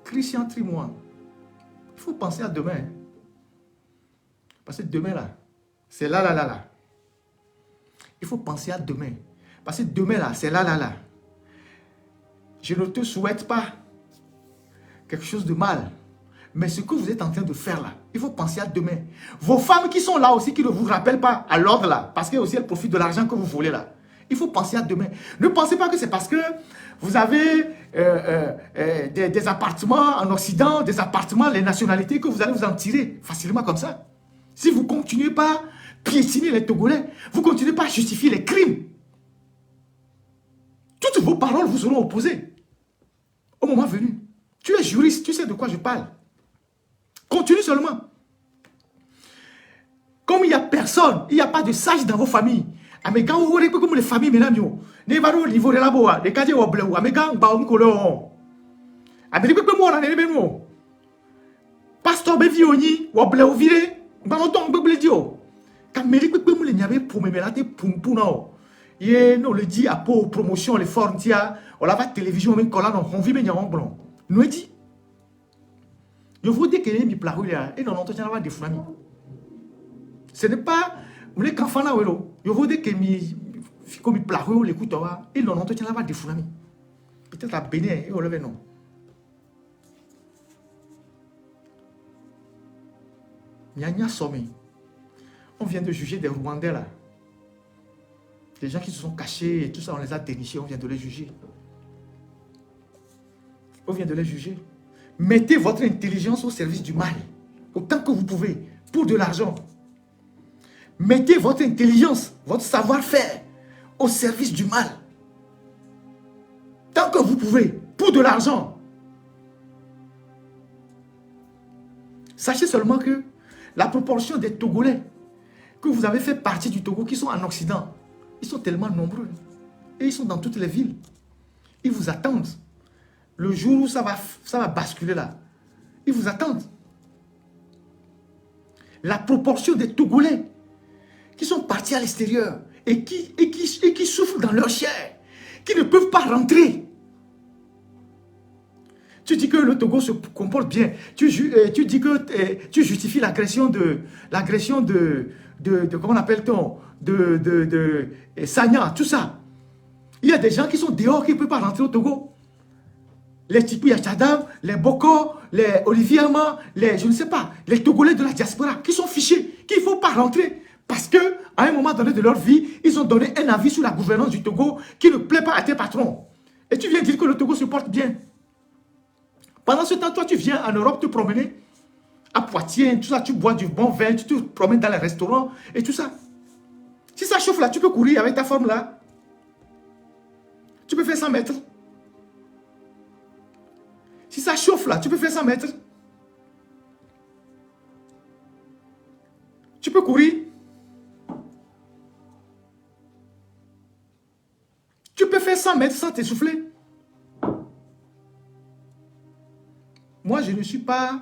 Christian Trimois, il faut penser à demain. Parce que demain là, c'est là. Il faut penser à demain. Parce que demain là, c'est là. Je ne te souhaite pas quelque chose de mal. Mais ce que vous êtes en train de faire là, il faut penser à demain. Vos femmes qui sont là aussi, qui ne vous rappellent pas à l'ordre là, parce qu'elles aussi elles profitent de l'argent que vous volez là. Il faut penser à demain. Ne pensez pas que c'est parce que vous avez des appartements en Occident, des appartements, les nationalités, que vous allez vous en tirer facilement comme ça. Si vous ne continuez pas à piétiner les Togolais, vous ne continuez pas à justifier les crimes, toutes vos paroles vous seront opposées au moment venu. Tu es juriste, tu sais de quoi je parle. Continue seulement. Comme il n'y a personne, il n'y a pas de sage dans vos familles. Mais quand vous voyez comme les familles maintenant, ne va au niveau de la boa, de cadets au bleu, mais quand on colon. Mais que moi là, ne pasteur bevioni, ou bleu au viré, on bleu dio. Quand Mérique peut me les pour me mettre pour et nous le dit à pour promotion les formes tia, on la va télévision mais collant on vit bien en blanc. Nous dit. Je vous dis que les plahou et non entretien là des familles. Ce n'est pas les enfants là je vous dis que comme il plahou les couteaux et non entretien là des familles. Peut-être à Bénin et au lever non. Nyanya Somme. On vient de juger des Rwandais là. Des gens qui se sont cachés et tout ça, on les a dénichés, on vient de les juger. On vient de les juger. Mettez votre intelligence au service du mal, autant que vous pouvez, pour de l'argent. Mettez votre intelligence, votre savoir-faire au service du mal, tant que vous pouvez, pour de l'argent. Sachez seulement que la proportion des Togolais que vous avez fait partie du Togo, qui sont en Occident, ils sont tellement nombreux. Et ils sont dans toutes les villes. Ils vous attendent. Le jour où ça va basculer là, ils vous attendent. La proportion des Togolais qui sont partis à l'extérieur et qui souffrent dans leur chair, qui ne peuvent pas rentrer. Tu dis que le Togo se comporte bien. Tu dis que tu justifies l'agression de comment appelle-t-on, de Sagna, tout ça. Il y a des gens qui sont dehors qui ne peuvent pas rentrer au Togo. Les Tipu Yachadam, les Boko, les Olivier Ama, je ne sais pas, les Togolais de la diaspora qui sont fichés, qu'il ne faut pas rentrer. Parce qu'à un moment donné de leur vie, ils ont donné un avis sur la gouvernance du Togo qui ne plaît pas à tes patrons. Et tu viens dire que le Togo se porte bien. Pendant ce temps, toi, tu viens en Europe te promener à Poitiers, tout ça, tu bois du bon vin, tu te promènes dans les restaurants et tout ça. Si ça chauffe là, tu peux courir avec ta forme là. Tu peux faire 100 mètres. Si ça chauffe là, tu peux faire 100 mètres. Tu peux courir. Tu peux faire 100 mètres sans t'essouffler. Moi, je ne suis pas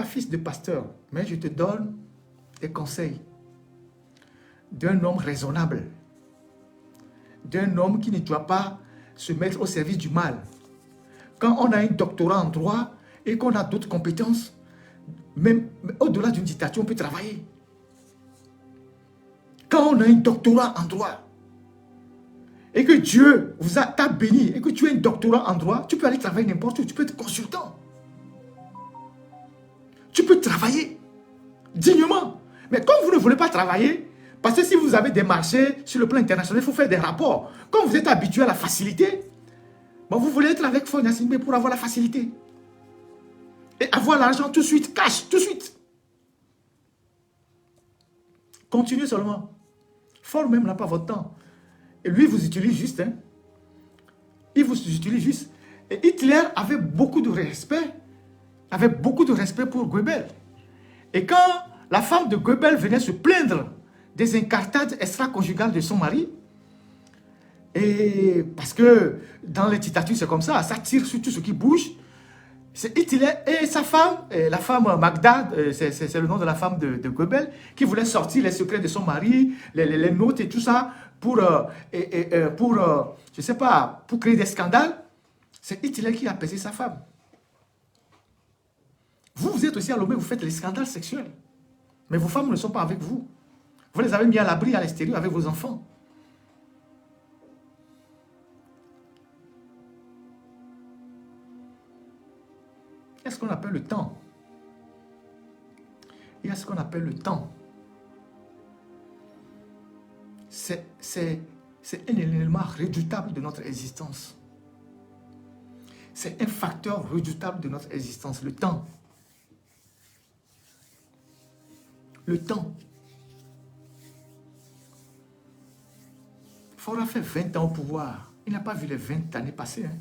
fils de pasteur, mais je te donne des conseils d'un homme raisonnable, d'un homme qui ne doit pas se mettre au service du mal. Quand on a un doctorat en droit et qu'on a d'autres compétences, même au-delà d'une dictature, on peut travailler. Quand on a un doctorat en droit et que Dieu t'a béni et que tu as un doctorat en droit, tu peux aller travailler n'importe où, tu peux être consultant. Tu peux travailler dignement. Mais comme vous ne voulez pas travailler, Parce que si vous avez des marchés sur le plan international, il faut faire des rapports. Quand vous êtes habitué à la facilité, bon, vous voulez être avec Faure Gnassingbé pour avoir la facilité. Et avoir l'argent tout de suite, cash, tout de suite. Continuez seulement. Faure même n'a pas votre temps. Et lui, vous utilise juste. Hein. Il vous utilise juste. Et Hitler avait beaucoup de respect. Avait beaucoup de respect pour Goebbels. Et quand la femme de Goebbels venait se plaindre des incartades extra-conjugales de son mari, et parce que dans les dictatures, c'est comme ça tire sur tout ce qui bouge. C'est Hitler et sa femme, et la femme Magda, c'est le nom de la femme de Goebbels, qui voulait sortir les secrets de son mari, les notes et tout ça, pour je sais pas, pour créer des scandales. C'est Hitler qui a apaisé sa femme. Vous êtes aussi à Lomé, vous faites les scandales sexuels. Mais vos femmes ne sont pas avec vous. Vous les avez mis à l'abri à l'extérieur avec vos enfants. Il y a ce qu'on appelle le temps. Il y a ce qu'on appelle le temps. C'est un élément redoutable de notre existence. C'est un facteur redoutable de notre existence, le temps. Le temps. Faure a fait 20 ans au pouvoir. Il n'a pas vu les 20 années passer. Hein.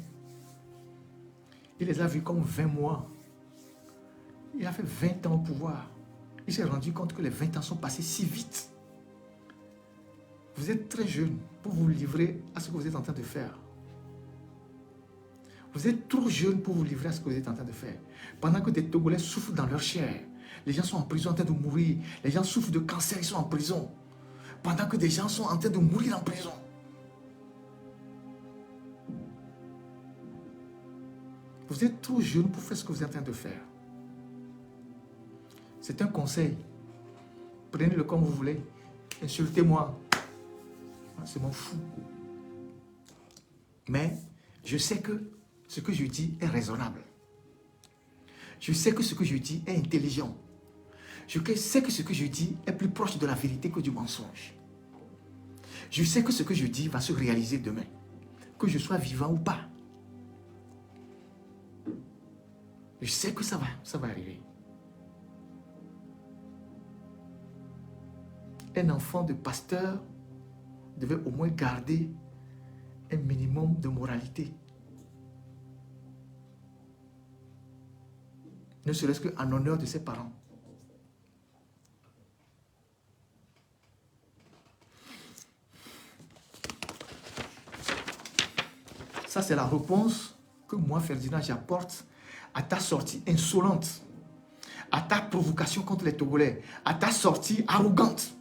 Il les a vus comme 20 mois. Il a fait 20 ans au pouvoir. Il s'est rendu compte que les 20 ans sont passés si vite. Vous êtes très jeune pour vous livrer à ce que vous êtes en train de faire. Vous êtes trop jeune pour vous livrer à ce que vous êtes en train de faire. Pendant que des Togolais souffrent dans leur chair, les gens sont en prison en train de mourir, les gens souffrent de cancer, ils sont en prison. Pendant que des gens sont en train de mourir en prison. Vous êtes trop jeune pour faire ce que vous êtes en train de faire. C'est un conseil. Prenez-le comme vous voulez. Insultez-moi. C'est mon fou. Mais je sais que ce que je dis est raisonnable. Je sais que ce que je dis est intelligent. Je sais que ce que je dis est plus proche de la vérité que du mensonge. Je sais que ce que je dis va se réaliser demain. Que je sois vivant ou pas. Je sais que ça va arriver. Un enfant de pasteur devait au moins garder un minimum de moralité. Ne serait-ce qu'en honneur de ses parents. Ça, c'est la réponse que moi, Ferdinand, j'apporte à ta sortie insolente, à ta provocation contre les Togolais, à ta sortie arrogante.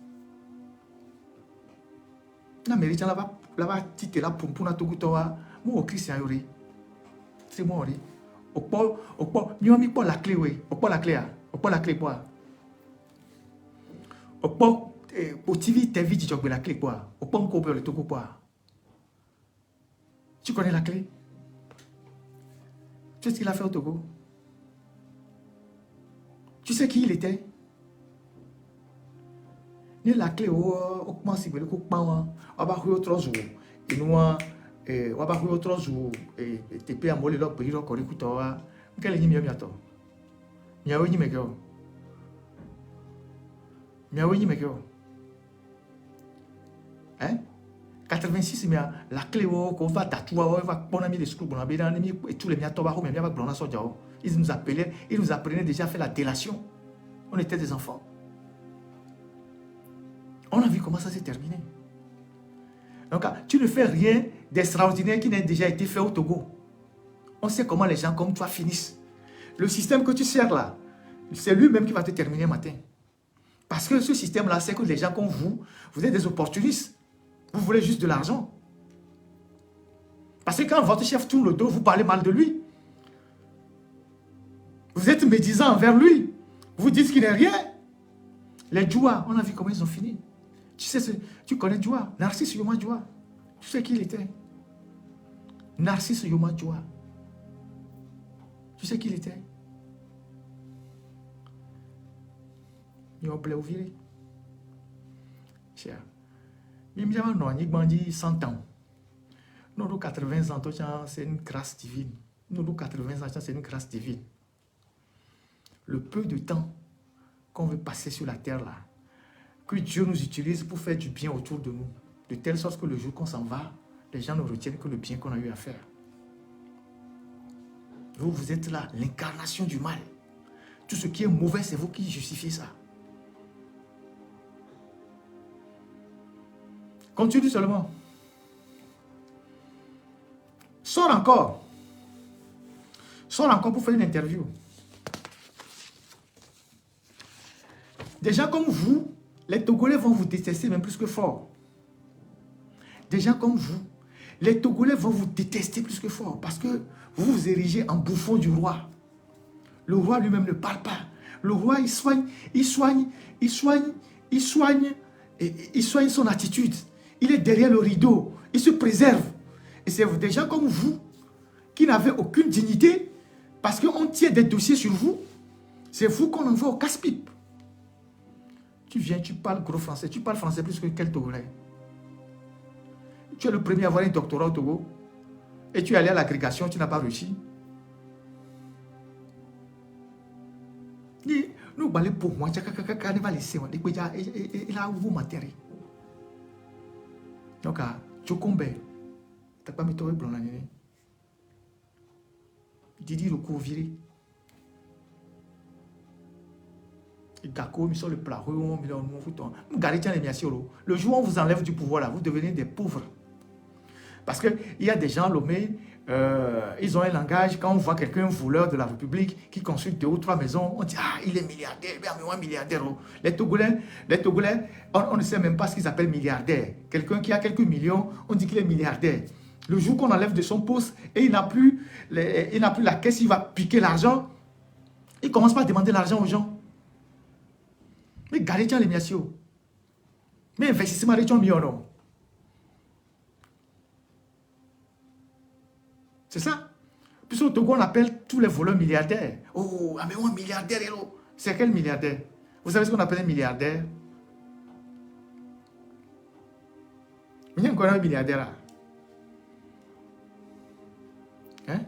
Non, mais les gens là-bas, tu es là pour la Togotoa, moi, au Christ, c'est moi, oui. Nous avons la clé, oui. La clé, quoi. Pour TV, tu as la clé, quoi. Le Togo, quoi. Tu connais la clé? Tu sais ce qu'il a fait au Togo? Tu sais qui il était? Ni la clé au comment si le coupement on va jouer autre jour et nous on va jouer autre jour et TP à molé l'autre pays encore écoute toi quel est mieux bientôt miaou ni meko hein 86 mais la clé qu'on va tatouer on va prendre mis des screws on a bien mis et tous les miato va même bien va blanc sur diao ils nous apprenaient déjà à faire la délation. On était des enfants. On a vu comment ça s'est terminé. Donc, tu ne fais rien d'extraordinaire qui n'a déjà été fait au Togo. On sait comment les gens comme toi finissent. Le système que tu sers là, c'est lui-même qui va te terminer matin. Parce que ce système-là, c'est que les gens comme vous êtes des opportunistes. Vous voulez juste de l'argent. Parce que quand votre chef tourne le dos, vous parlez mal de lui. Vous êtes médisant envers lui. Vous dites qu'il n'est rien. Les Djoua, on a vu comment ils ont fini. Tu connais Djoua, Narcisse Yoma Djoua. Tu sais qui il était? Narcisse Yoma Djoua. Tu sais qui il était? Il m'a plaît au viré. cher. Même si on dit 100 ans. Nous, 80 ans, c'est une grâce divine. Nous, 80 ans, c'est une grâce divine. Le peu de temps qu'on veut passer sur la terre là, que Dieu nous utilise pour faire du bien autour de nous, de telle sorte que le jour qu'on s'en va, les gens ne retiennent que le bien qu'on a eu à faire. Vous êtes là, l'incarnation du mal. Tout ce qui est mauvais, c'est vous qui justifiez ça. Continue seulement. Sors encore. Sors encore pour faire une interview. Des gens comme vous, les Togolais vont vous détester même plus que fort. Des gens comme vous, les Togolais vont vous détester plus que fort parce que vous vous érigez en bouffon du roi. Le roi lui-même ne parle pas. Le roi, il soigne son attitude. Il est derrière le rideau. Il se préserve. Et c'est des gens comme vous qui n'avez aucune dignité parce qu'on tient des dossiers sur vous. C'est vous qu'on envoie au casse-pipe. Tu viens, tu parles gros français. Tu parles français plus que quel Togolais. Tu es le premier à avoir un doctorat au Togo. Et tu es allé à l'agrégation, tu n'as pas réussi. Nous allons pour moi, ne va laisser. Il a ouvert matériel. Donc, tu combats. Tu n'as pas mis ton blanc là. Didi le cours viré. D'accord, mais sur le plat, le jour où on vous enlève du pouvoir, là, vous devenez des pauvres. Parce qu'il y a des gens lomés, ils ont un langage, quand on voit quelqu'un voleur de la République qui consulte 2 ou 3 maisons, on dit, ah, il est milliardaire, mais un milliardaire. Les Togolais, on ne sait même pas ce qu'ils appellent milliardaire. Quelqu'un qui a quelques millions, on dit qu'il est milliardaire. Le jour qu'on enlève de son poste et il n'a plus la caisse, il va piquer l'argent, il commence pas à demander l'argent aux gens. Mais gardez les messieurs. Mais investissement de millions. C'est ça. Puis au Togo, on appelle tous les voleurs milliardaires. Oh, mais un milliardaire, c'est quel milliardaire? Vous savez ce qu'on appelle un milliardaire? Il y a encore un milliardaire là. Hein?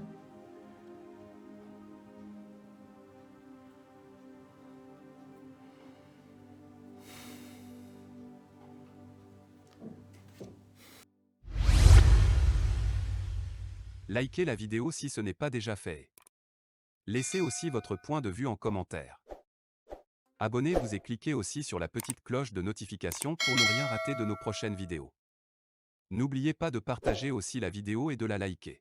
Likez la vidéo si ce n'est pas déjà fait. Laissez aussi votre point de vue en commentaire. Abonnez-vous et cliquez aussi sur la petite cloche de notification pour ne rien rater de nos prochaines vidéos. N'oubliez pas de partager aussi la vidéo et de la liker.